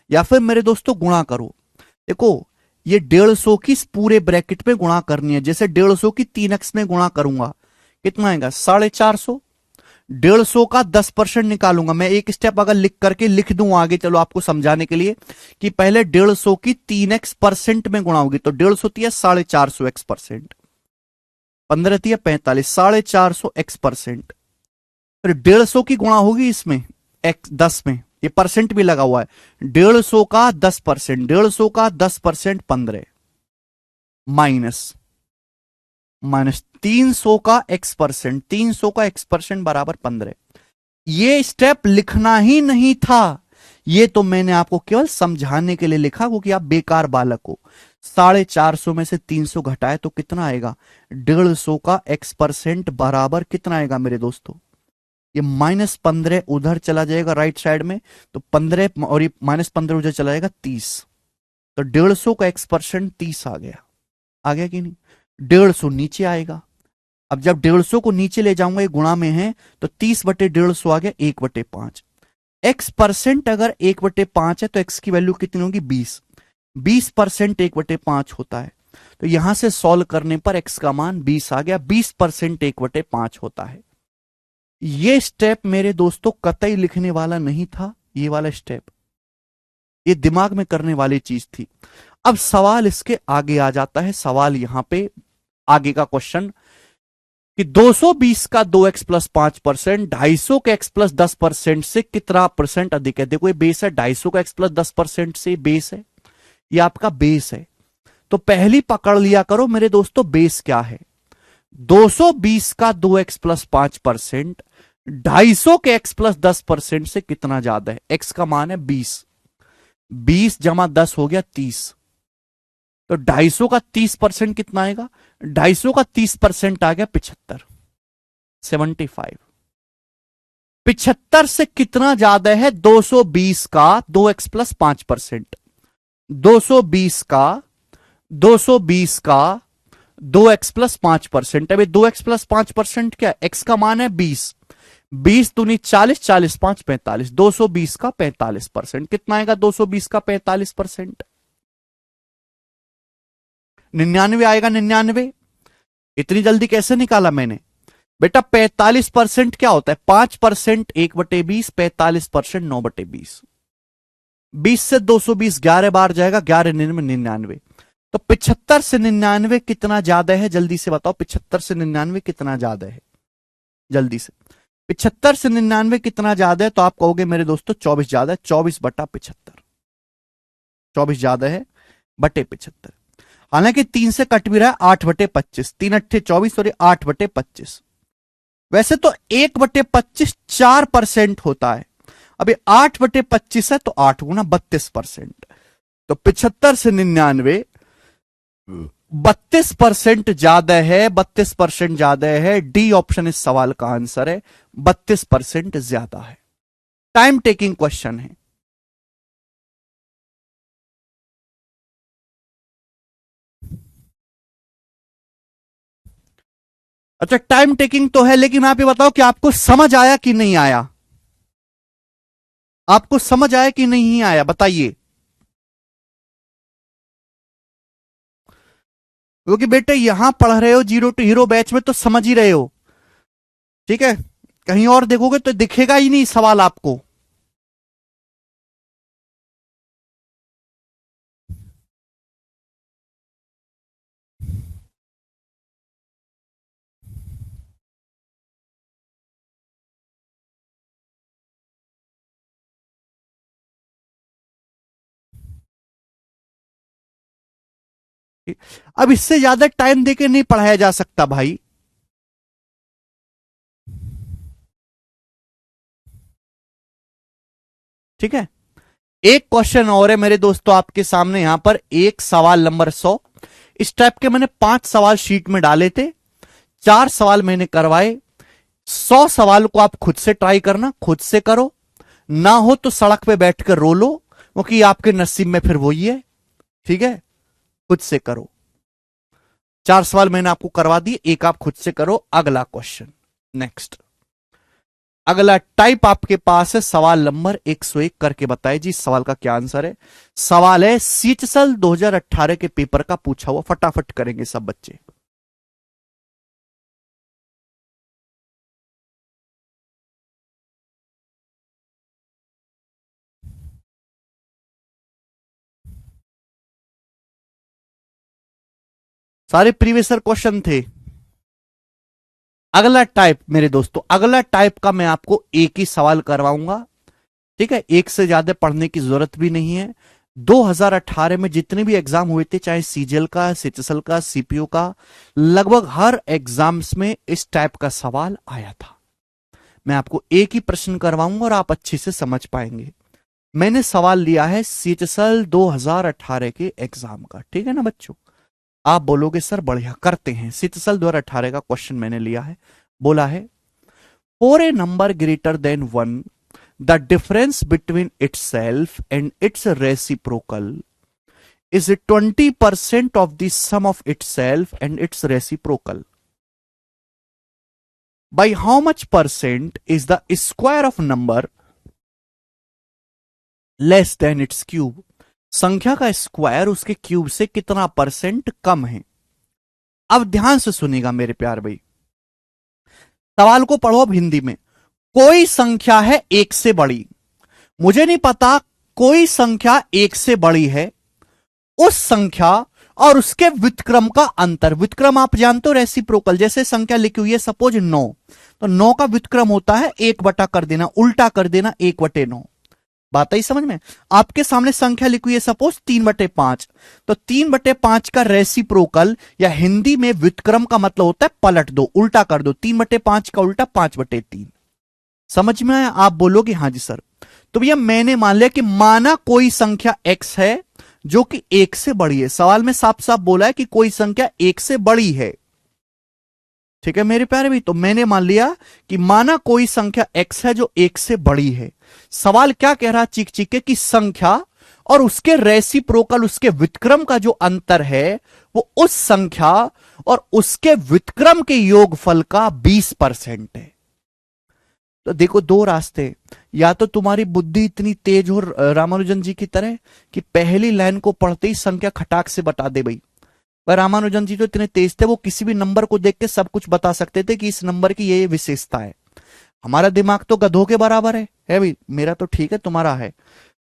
या फिर मेरे दोस्तों गुणा करो। देखो, ये 150 की पूरे ब्रैकेट में गुणा करनी है। जैसे 150 की 3x में गुणा करूंगा, कितना आएगा? 450। 150 का 10% निकालूंगा। मैं एक स्टेप अगर लिख करके लिख दूं आगे, चलो आपको समझाने के लिए, कि पहले 150 की 3x% में गुणा होगी, तो 150 थी 450x%, 15 थी 45, 450x%। फिर 150 की गुणा होगी इसमें x 10 में, ये परसेंट भी लगा हुआ है। 150 का 10%, 150 का 10% 15 माइनस माइनस 300 का x%, 300 का x% बराबर 15। ये स्टेप लिखना ही नहीं था, ये तो मैंने आपको केवल समझाने के लिए लिखा, क्योंकि आप बेकार बालक हो। 450 में से 300 घटाए तो कितना आएगा? 150 का x% बराबर कितना आएगा मेरे दोस्तों? ये -15 उधर चला जाएगा राइट साइड में, तो 15 और ये -15 उधर चला जाएगा 30, तो 150 का x% 30 आ गया। आ गया कि नहीं? 150 नीचे आएगा। अब जब 150 को नीचे ले जाऊंगा, ये गुणा में है, तो 30/150 आ गया 1/5। x% अगर 1/5 है तो x की वैल्यू कितनी होगी? 20। 20% 1/5 होता है, तो यहां से सॉल्व करने पर x का मान 20 आ गया। 20% 1/5 होता है। ये स्टेप मेरे दोस्तों कतई लिखने वाला नहीं था, ये वाला स्टेप, ये दिमाग में करने वाली चीज थी। अब सवाल इसके आगे आ जाता है। सवाल यहां पे आगे का क्वेश्चन कि 220 का 2x प्लस 5%, 250 के x प्लस 10% से कितना परसेंट अधिक है? देखो, ये बेस है, 250 का x प्लस 10% से बेस है, ये आपका बेस है। तो पहली पकड़ लिया करो मेरे दोस्तों, बेस क्या है? 220 का 2x प्लस 5%, 250 के x प्लस 10% से कितना ज्यादा है? x का मान है 20, 20 जमा 10 हो गया 30, तो 250 का 30% कितना आएगा? 250 का 30% आ गया 75, 75। 75 से कितना ज्यादा है? 220 का 2x प्लस 5%, 220 का 220 का 2x प्लस 5%। अभी 2x प्लस 5% क्या? x का मान है 20, 20 दूनी 40, 40 5 45, 220 का 45%। कितना आएगा 220 का 45%? 99 आएगा। 99 इतनी जल्दी कैसे निकाला मैंने? बेटा 45% क्या होता है? 5% 1/20, 45% 9/20। 20 से 220 11 बार जाएगा, 11 99। तो 75 से 99 कितना ज्यादा है? जल्दी से बताओ, 75 से 99 कितना ज्यादा है? जल्दी से, 75 से 99 कितना ज्यादा है? तो आप कहोगे मेरे दोस्तों 24 ज्यादा है। 24/75, 24 ज्यादा है बटे 75। हालांकि 3 से कट भी रहा है, 8/25, 3 अट्ठे 24 और 8/25। वैसे तो 1/25 4% होता है। अभी 8/25 है, तो 8 गुना 32%। तो 75 से 99 32% ज्यादा है, 32% ज्यादा है। डी ऑप्शन इस सवाल का आंसर है, 32% ज्यादा है। टाइम टेकिंग क्वेश्चन है। अच्छा, टाइम टेकिंग तो है, लेकिन आप ये बताओ कि आपको समझ आया कि नहीं आया? आपको समझ आया कि नहीं आया बताइए? क्योंकि बेटे यहां पढ़ रहे हो जीरो टू हीरो बैच में तो समझ ही रहे हो, ठीक है? कहीं और देखोगे तो दिखेगा ही नहीं सवाल आपको। अब इससे ज्यादा टाइम देके नहीं पढ़ाया जा सकता भाई। ठीक है, एक क्वेश्चन और है मेरे दोस्तों आपके सामने यहां पर, एक सवाल नंबर 100। इस टाइप के मैंने 5 सवाल शीट में डाले थे, 4 सवाल मैंने करवाए। 100 सवाल को आप खुद से ट्राई करना, खुद से करो, ना हो तो सड़क पे बैठकर रो लो, क्योंकि आपके नसीब में फिर वही है। ठीक है, खुद से करो। 4 सवाल मैंने आपको करवा दिए, एक आप खुद से करो। अगला क्वेश्चन, नेक्स्ट। अगला टाइप आपके पास है सवाल नंबर 101, करके बताइए जी इस सवाल का क्या आंसर है। सवाल है सीचसल 2018 के पेपर का पूछा हुआ, फटाफट करेंगे सब बच्चे। सारे प्रीवियस क्वेश्चन थे। अगला टाइप मेरे दोस्तों, अगला टाइप का मैं आपको एक ही सवाल करवाऊंगा। ठीक है, एक से ज्यादा पढ़ने की जरूरत भी नहीं है। 2018 में जितने भी एग्जाम हुए थे, चाहे सीजीएल का, सीचसल का, सीपीओ का, लगभग हर एग्जाम्स में इस टाइप का सवाल आया था। मैं आपको एक ही प्रश्न करवाऊंगा और आप अच्छे से समझ पाएंगे। मैंने सवाल लिया है सीचसल 2018 के एग्जाम का, ठीक है ना बच्चों? आप बोलोगे सर बढ़िया, करते हैं। सीचसल 2018 का क्वेश्चन मैंने लिया है, बोला है for a number greater than 1 the difference between itself and its reciprocal is 20% of the sum of itself and its reciprocal. By how much percent is the square of number less than its cube? संख्या का square उसके cube से कितना percent कम है? अब ध्यान से सुनिएगा मेरे प्यार भाई, सवाल को पढ़ो अब हिंदी में। कोई संख्या है एक से बड़ी, मुझे नहीं पता कोई संख्या एक से बड़ी है, उस संख्या और उसके व्युत्क्रम का अंतर। व्युत्क्रम आप जानते हो रेसिप्रोकल, जैसे संख्या लिखी हुई है सपोज 9, तो 9 का व्युत्क्रम होता है 1 बटा कर देना, उल्टा कर देना 1/9। बात आई समझ में? आपके सामने संख्या लिखी हुई है सपोज 3/5, तो 3/5 का रेसिप्रोकल या हिंदी में व्युत्क्रम का मतलब होता है पलट दो, उल्टा कर दो। 3/5 का उल्टा 5/3। समझ में आया? आप बोलोगे हाँ जी सर। तो भैया मैंने मान लिया कि माना कोई संख्या x है जो कि 1 से बड़ी है। सवाल में साफ साफ बोला है कि कोई संख्या 1 से बड़ी है। ठीक है मेरे प्यारे भाई, तो मैंने मान लिया कि माना कोई संख्या x है जो 1 से बड़ी है। सवाल क्या कह रहा चीख चीख के कि संख्या और उसके रेसिप्रोकल, उसके व्युत्क्रम का जो अंतर है वो उस संख्या और उसके व्युत्क्रम के योगफल का 20% है। तो देखो दो रास्ते, या तो तुम्हारी बुद्धि इतनी तेज हो रामानुजन जी की तरह कि पहली लाइन को पढ़ते ही संख्या खटाक से बता दे भाई। पर रामानुजन जी तो इतने तेज थे, वो किसी भी नंबर को देख के सब कुछ बता सकते थे कि इस नंबर की ये विशेषता है। हमारा दिमाग तो गधों के बराबर है भाई। मेरा तो ठीक है, तुम्हारा है।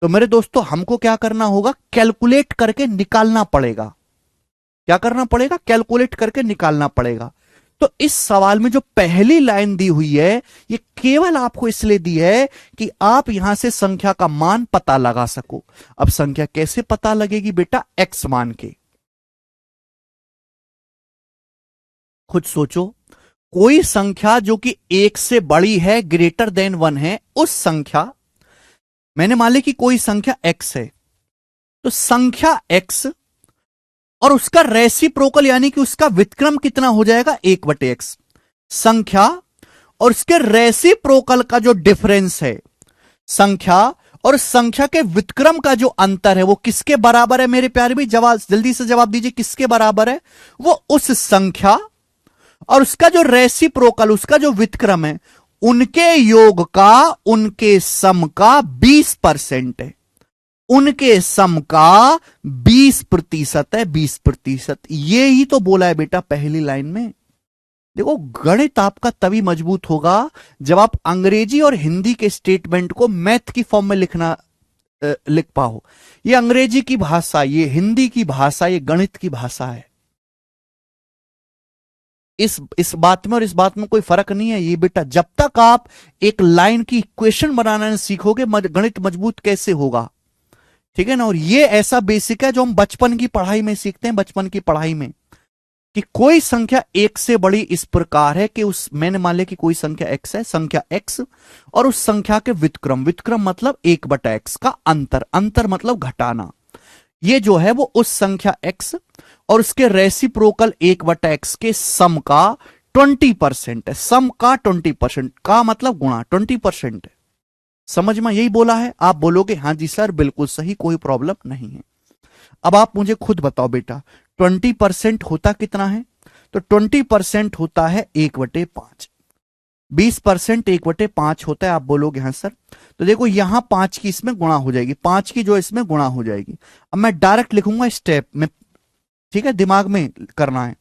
तो मेरे दोस्तों हमको क्या करना होगा, कैलकुलेट करके निकालना पड़ेगा। क्या करना पड़ेगा? कैलकुलेट करके निकालना पड़ेगा। तो इस सवाल में जो पहली लाइन दी हुई है ये केवल आपको इसलिए दी है कि आप यहां से संख्या का मान पता लगा सको। अब संख्या कैसे पता लगेगी बेटा? x मान के। खुद सोचो, कोई संख्या जो कि 1 से बड़ी है, ग्रेटर देन 1 है, उस संख्या, मैंने मान लिया कि कोई संख्या x है, तो संख्या x और उसका रेसिप्रोकल यानी कि उसका व्युत्क्रम कितना हो जाएगा? 1/x। संख्या और उसके रेसिप्रोकल का जो डिफरेंस है, संख्या और संख्या के व्युत्क्रम का जो अंतर है, वो किसके बराबर है मेरे प्यारे भाई? जवाब जल्दी से जवाब दीजिए, किसके बराबर है? वो उस संख्या और उसका जो रेसिप्रोकल, उसका जो व्युत्क्रम है, उनके योग का उनके सम का 20% है, उनके सम का 20% है, 20%। ये ही तो बोला है बेटा पहली लाइन में। देखो गणित आपका तभी मजबूत होगा जब आप अंग्रेजी और हिंदी के स्टेटमेंट को मैथ की फॉर्म में लिख पाओ। ये अंग्रेजी की भाषा, ये हिंदी की भाषा, ये गणित की भाषा है। इस बात में और इस बात में कोई फर्क नहीं है। ये बेटा जब तक आप एक लाइन की इक्वेशन बनाना नहीं सीखोगे गणित मजबूत कैसे होगा, ठीक है ना। और ये ऐसा बेसिक है जो हम बचपन की पढ़ाई में सीखते हैं, बचपन की पढ़ाई में, कि कोई संख्या एक से बड़ी इस प्रकार है कि उस, मैंने मान लिया कि कोई संख्या x है, संख्या x, और उस संख्या के व्युत्क्रम, व्युत्क्रम मतलब 1/x का अंतर, अंतर मतलब घटाना, ये जो है वो उस संख्या x और उसके रेसिप्रोकल 1/x के सम का 20% है। सम का 20% का मतलब गुणा 20% है। समझ में यही बोला है। आप बोलोगे हाँ जी सर बिल्कुल सही, कोई प्रॉब्लम नहीं है। अब आप मुझे खुद बताओ बेटा 20% होता कितना है? तो 20% होता है 1/5। 20% 1/5 होता है। आप बोलोगे हाँ सर, तो देखो यहां 5 की इसमें गुणा हो जाएगी, 5 की जो इसमें गुणा हो जाएगी। अब मैं डायरेक्ट लिखूंगा स्टेप में, ठीक है, दिमाग में करना है।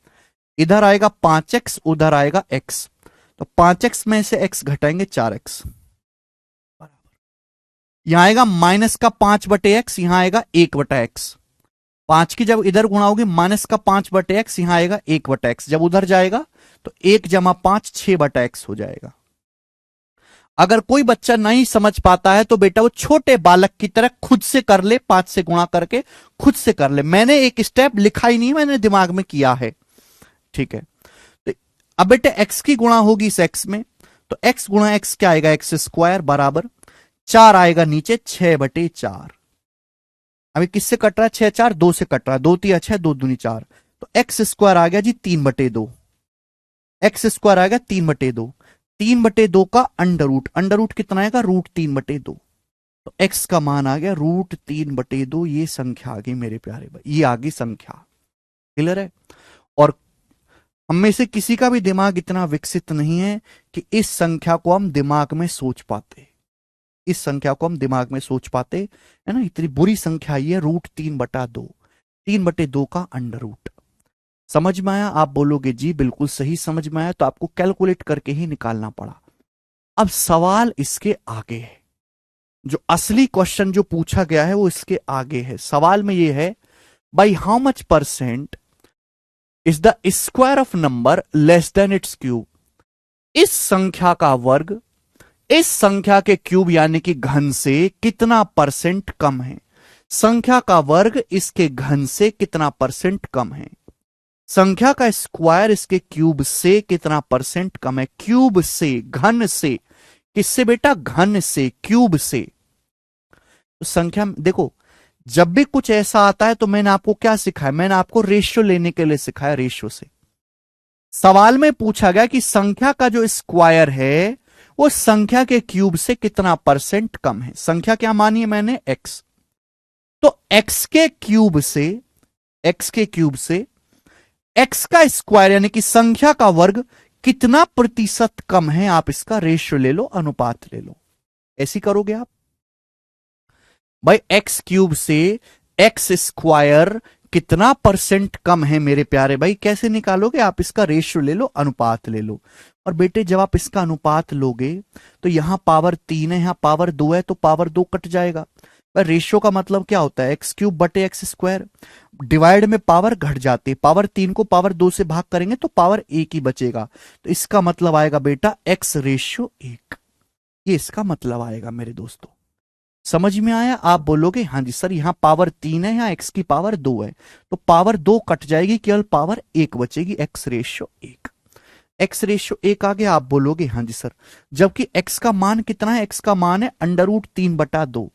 इधर आएगा 5x, उधर आएगा x, तो 5x में से x घटाएंगे 4x, यहां आएगा माइनस का 5/x, यहां आएगा 1/x। 5 की जब इधर गुणा होगी माइनस का 5/x, यहां आएगा 1/x, जब उधर जाएगा तो 1 + 5 6/x हो जाएगा। अगर कोई बच्चा नहीं समझ पाता है तो बेटा वो छोटे बालक की तरह खुद से कर ले, 5 से गुणा करके खुद से कर ले। मैंने एक स्टेप लिखा ही नहीं, मैंने दिमाग में किया है, ठीक है। तो अब बेटे x की गुणा होगी इस x में, तो x गुणा x क्या आएगा, x² बराबर 4 आएगा नीचे 6/4। अभी किससे कट रहा है, 6 4 2 से कट रहा है, 2 3 6 2 दूनी 4, तो x² आ गया जी 3/2, x² आ गया 3/2, 3/2 का अंडर रूट, अंडर रूट कितना आएगा, √3/2, तो x का मान आ गया √3/2। ये संख्या आ गई मेरे प्यारे भाई, ये आ गई संख्या। क्लियर है। और हम में से किसी का भी दिमाग इतना विकसित नहीं है कि इस संख्या को हम दिमाग में सोच पाते, इस संख्या को हम दिमाग में सोच पाते, है ना। इतनी बुरी संख्या ये √3/2, 3/2 का अंडर रूट। समझ में आया? आप बोलोगे जी बिल्कुल सही समझ में आया, तो आपको कैलकुलेट करके ही निकालना पड़ा। अब सवाल इसके आगे है, जो असली क्वेश्चन जो पूछा गया है वो इसके आगे है। सवाल में ये है, by how much % is the square of number less than it's cube. इस संख्या का वर्ग इस संख्या के क्यूब यानी कि घन से कितना % कम है। संख्या का वर्ग इसके घन से कितना % कम है। संख्या का स्क्वायर इसके क्यूब से कितना % कम है। क्यूब से, घन से, किससे बेटा, घन से, क्यूब से। तो संख्या देखो, जब भी कुछ ऐसा आता है तो मैंने आपको क्या सिखाया, मैंने आपको रेशियो लेने के लिए सिखाया, रेशियो से। सवाल में पूछा गया कि संख्या का जो स्क्वायर है वो संख्या के क्यूब से कितना % कम है। संख्या क्या मानी है मैंने, x, तो x के क्यूब से, x के क्यूब से x का स्क्वायर यानी कि संख्या का वर्ग कितना % कम है। आप इसका रेशियो ले लो, अनुपात ले लो। ऐसी करोगे आप भाई, x क्यूब से x स्क्वायर कितना % कम है मेरे प्यारे भाई, कैसे निकालोगे आप, इसका रेशियो ले लो, अनुपात ले लो। और बेटे जब आप इसका अनुपात लोगे तो यहां पावर 3 है, यहां पावर 2 है, तो पावर 2 कट जाएगा। रेशियो का मतलब क्या होता है, x³/x²। डिवाइड में पावर घट जाती है, पावर 3 को पावर 2 से भाग करेंगे तो पावर 1 ही बचेगा, तो इसका मतलब आएगा बेटा x/1। ये इसका मतलब आएगा मेरे दोस्तों। समझ में आया? आप बोलोगे हाँ जी सर, यहां पावर 3 है, यहां x की पावर 2 है, तो पावर 2 कट जाएगी, केवल पावर 1 बचेगी, x/1। x/1 आ गया। आप बोलोगे हाँ जी सर, जबकि x का मान कितना है, x का मान है √3/2,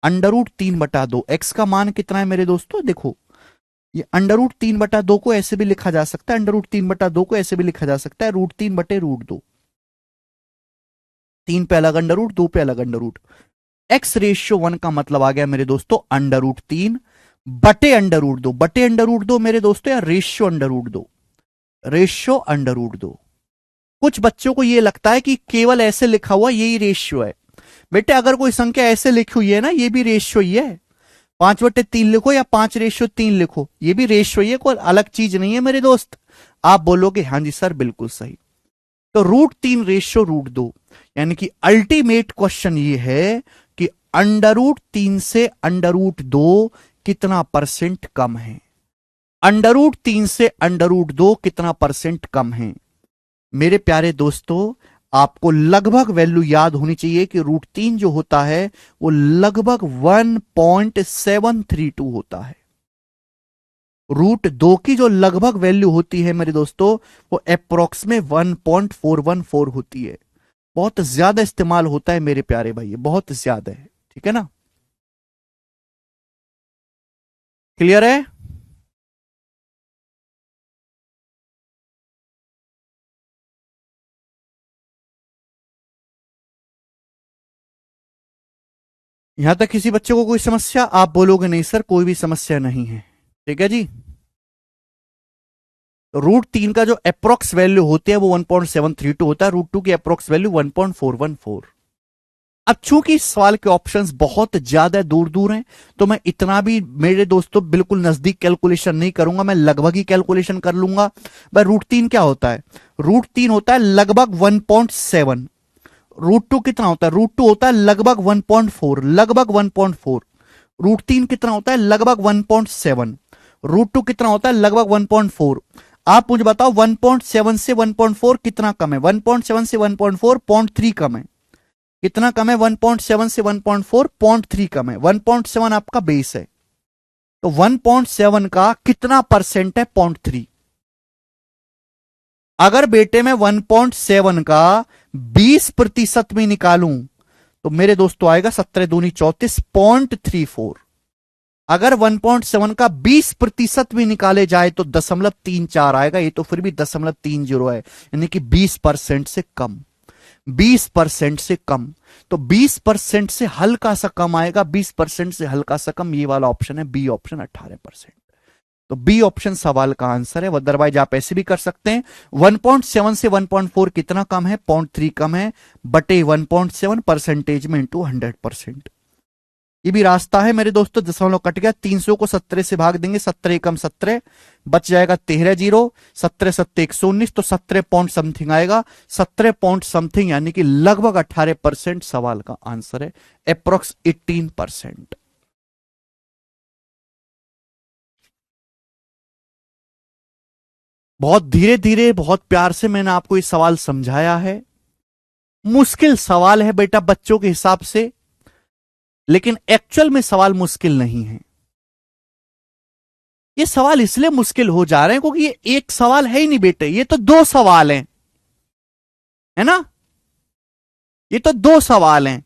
√3/2। x का मान कितना है मेरे दोस्तों, देखो ये √3/2 को ऐसे भी लिखा जा सकता है, √3/2 को ऐसे भी लिखा जा सकता है, √3/√2। 3 पे अलग अंडर रूट, 2 पे अलग अंडर रूट। x/1 का मतलब आ गया मेरे दोस्तों √3 बटे √2, बटे √2 मेरे दोस्तों, या रेशियो √2, रेशियो √2। कुछ बच्चों को यह लगता है कि केवल ऐसे लिखा हुआ यही रेशियो है। बेटे अगर कोई संख्या ऐसे लिखी हुई है ना, ये भी रेशियो ही है। 5/3 लिखो या 5:3 लिखो, ये भी रेशियो ही है, कोई अलग चीज नहीं है मेरे दोस्त। आप बोलोगे हाँ जी सर बिल्कुल सही। तो √3 रेशियो √2, यानी कि अल्टीमेट क्वेश्चन ये है कि √3 से √2 कितना परसेंट कम है। √3 से √2 कितना परसेंट कम है। मेरे प्यारे दोस्तों, आपको लगभग वैल्यू याद होनी चाहिए कि √3 जो होता है वो लगभग 1.732 होता है। √2 की जो लगभग वैल्यू होती है मेरे दोस्तों, वो अप्रोक्स में 1.414 होती है। बहुत ज्यादा इस्तेमाल होता है मेरे प्यारे भाई, बहुत ज्यादा है। ठीक है ना, क्लियर है। यहां तक किसी बच्चे को कोई समस्या? आप बोलोगे नहीं सर कोई भी समस्या नहीं है। ठीक है जी। √3 का जो अप्रोक्स वैल्यू होती है वो 1.732 होता है, √2 की अप्रोक्स वैल्यू 1.414। अब चूंकि इस सवाल के ऑप्शंस बहुत ज्यादा दूर दूर हैं, तो मैं इतना भी मेरे दोस्तों बिल्कुल नजदीक कैलकुलेशन नहीं करूंगा, मैं लगभग ही कैलकुलेशन कर लूंगा। भाई √3 क्या होता है? √3 होता है लगभग 1.7। √2 कितना होता है? √2 होता है लगभग 1.4, लगभग 1.4। √3 कितना होता है? लगभग 1.7। √2 कितना होता है? लगभग 1.4। आप मुझे बताओ 1.7 से 1.4 कितना कम है? 1.7 से 1.4 0.3 कम है। कितना कम है? 1.7 से 1.4 0.3 कम है। 1.7 आपका बेस है, तो 1.7 का कितना परसेंट है? 0.3। अगर बेटे मैं 1.7 का 20% में निकालूं तो मेरे दोस्तों आएगा 17 दूनी 34 0.34। अगर 1.7 का 20% भी निकाले जाए तो 0.34 आएगा, ये तो फिर भी 0.30 है, यानी कि 20% से कम। 20% से कम, तो 20% से हल्का सा कम आएगा, 20% से हल्का सा कम, ये वाला ऑप्शन है बी ऑप्शन 18%। तो बी ऑप्शन सवाल का आंसर है। अदरवाइज आप ऐसे भी कर सकते हैं, 1.7 से 1.4 कितना कम है? 0.3 कम है, बटे 1.7 परसेंटेज में इंटू 100%। ये भी रास्ता है मेरे दोस्तों। दशमलव कट गया, 300 को 17 से भाग देंगे, 17 एकम 17, बच जाएगा 13 जीरो, 17 7 119, तो 17 पॉइंट समथिंग आएगा। 17 पॉइंट समथिंग यानी कि लगभग 18% सवाल का आंसर है, अप्रोक्स 18%। बहुत धीरे धीरे बहुत प्यार से मैंने आपको ये सवाल समझाया है। मुश्किल सवाल है बेटा बच्चों के हिसाब से, लेकिन एक्चुअल में सवाल मुश्किल नहीं है। ये सवाल इसलिए मुश्किल हो जा रहे हैं क्योंकि ये एक सवाल है ही नहीं बेटे, ये तो दो सवाल हैं, है ना। ये तो दो सवाल हैं।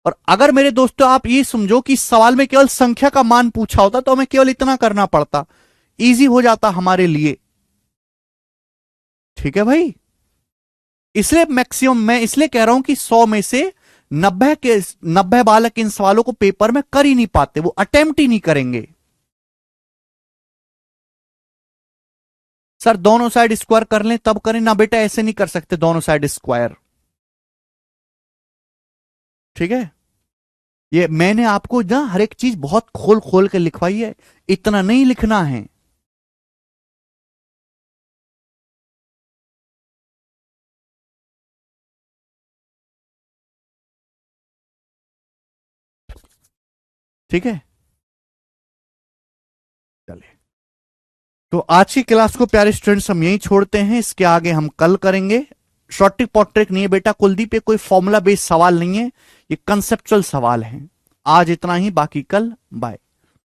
और अगर मेरे दोस्तों आप ये समझो कि इस सवाल में केवल संख्या का मान पूछा होता तो हमें केवल इतना करना पड़ता, इजी हो जाता हमारे लिए। ठीक है भाई, इसलिए मैक्सिमम मैं इसलिए कह रहा हूं कि 100 में से 90 बालक इन सवालों को पेपर में कर ही नहीं पाते, वो अटेम्प्ट ही नहीं करेंगे। सर दोनों साइड स्क्वायर कर लें तब करें ना बेटा, ऐसे नहीं कर सकते दोनों साइड स्क्वायर। ठीक है, ये मैंने आपको ना हर एक चीज बहुत खोल खोल के लिखवाई है, इतना नहीं लिखना है। ठीक है, चलिए तो आज की क्लास को प्यारे स्टूडेंट्स हम यहीं छोड़ते हैं, इसके आगे हम कल करेंगे। शॉर्ट ट्रिक पॉट ट्रिक नहीं है बेटा कुलदीप, पे कोई फॉर्मूला बेस्ड सवाल नहीं है, ये कंसेप्चुअल सवाल है। आज इतना ही, बाकी कल। बाय।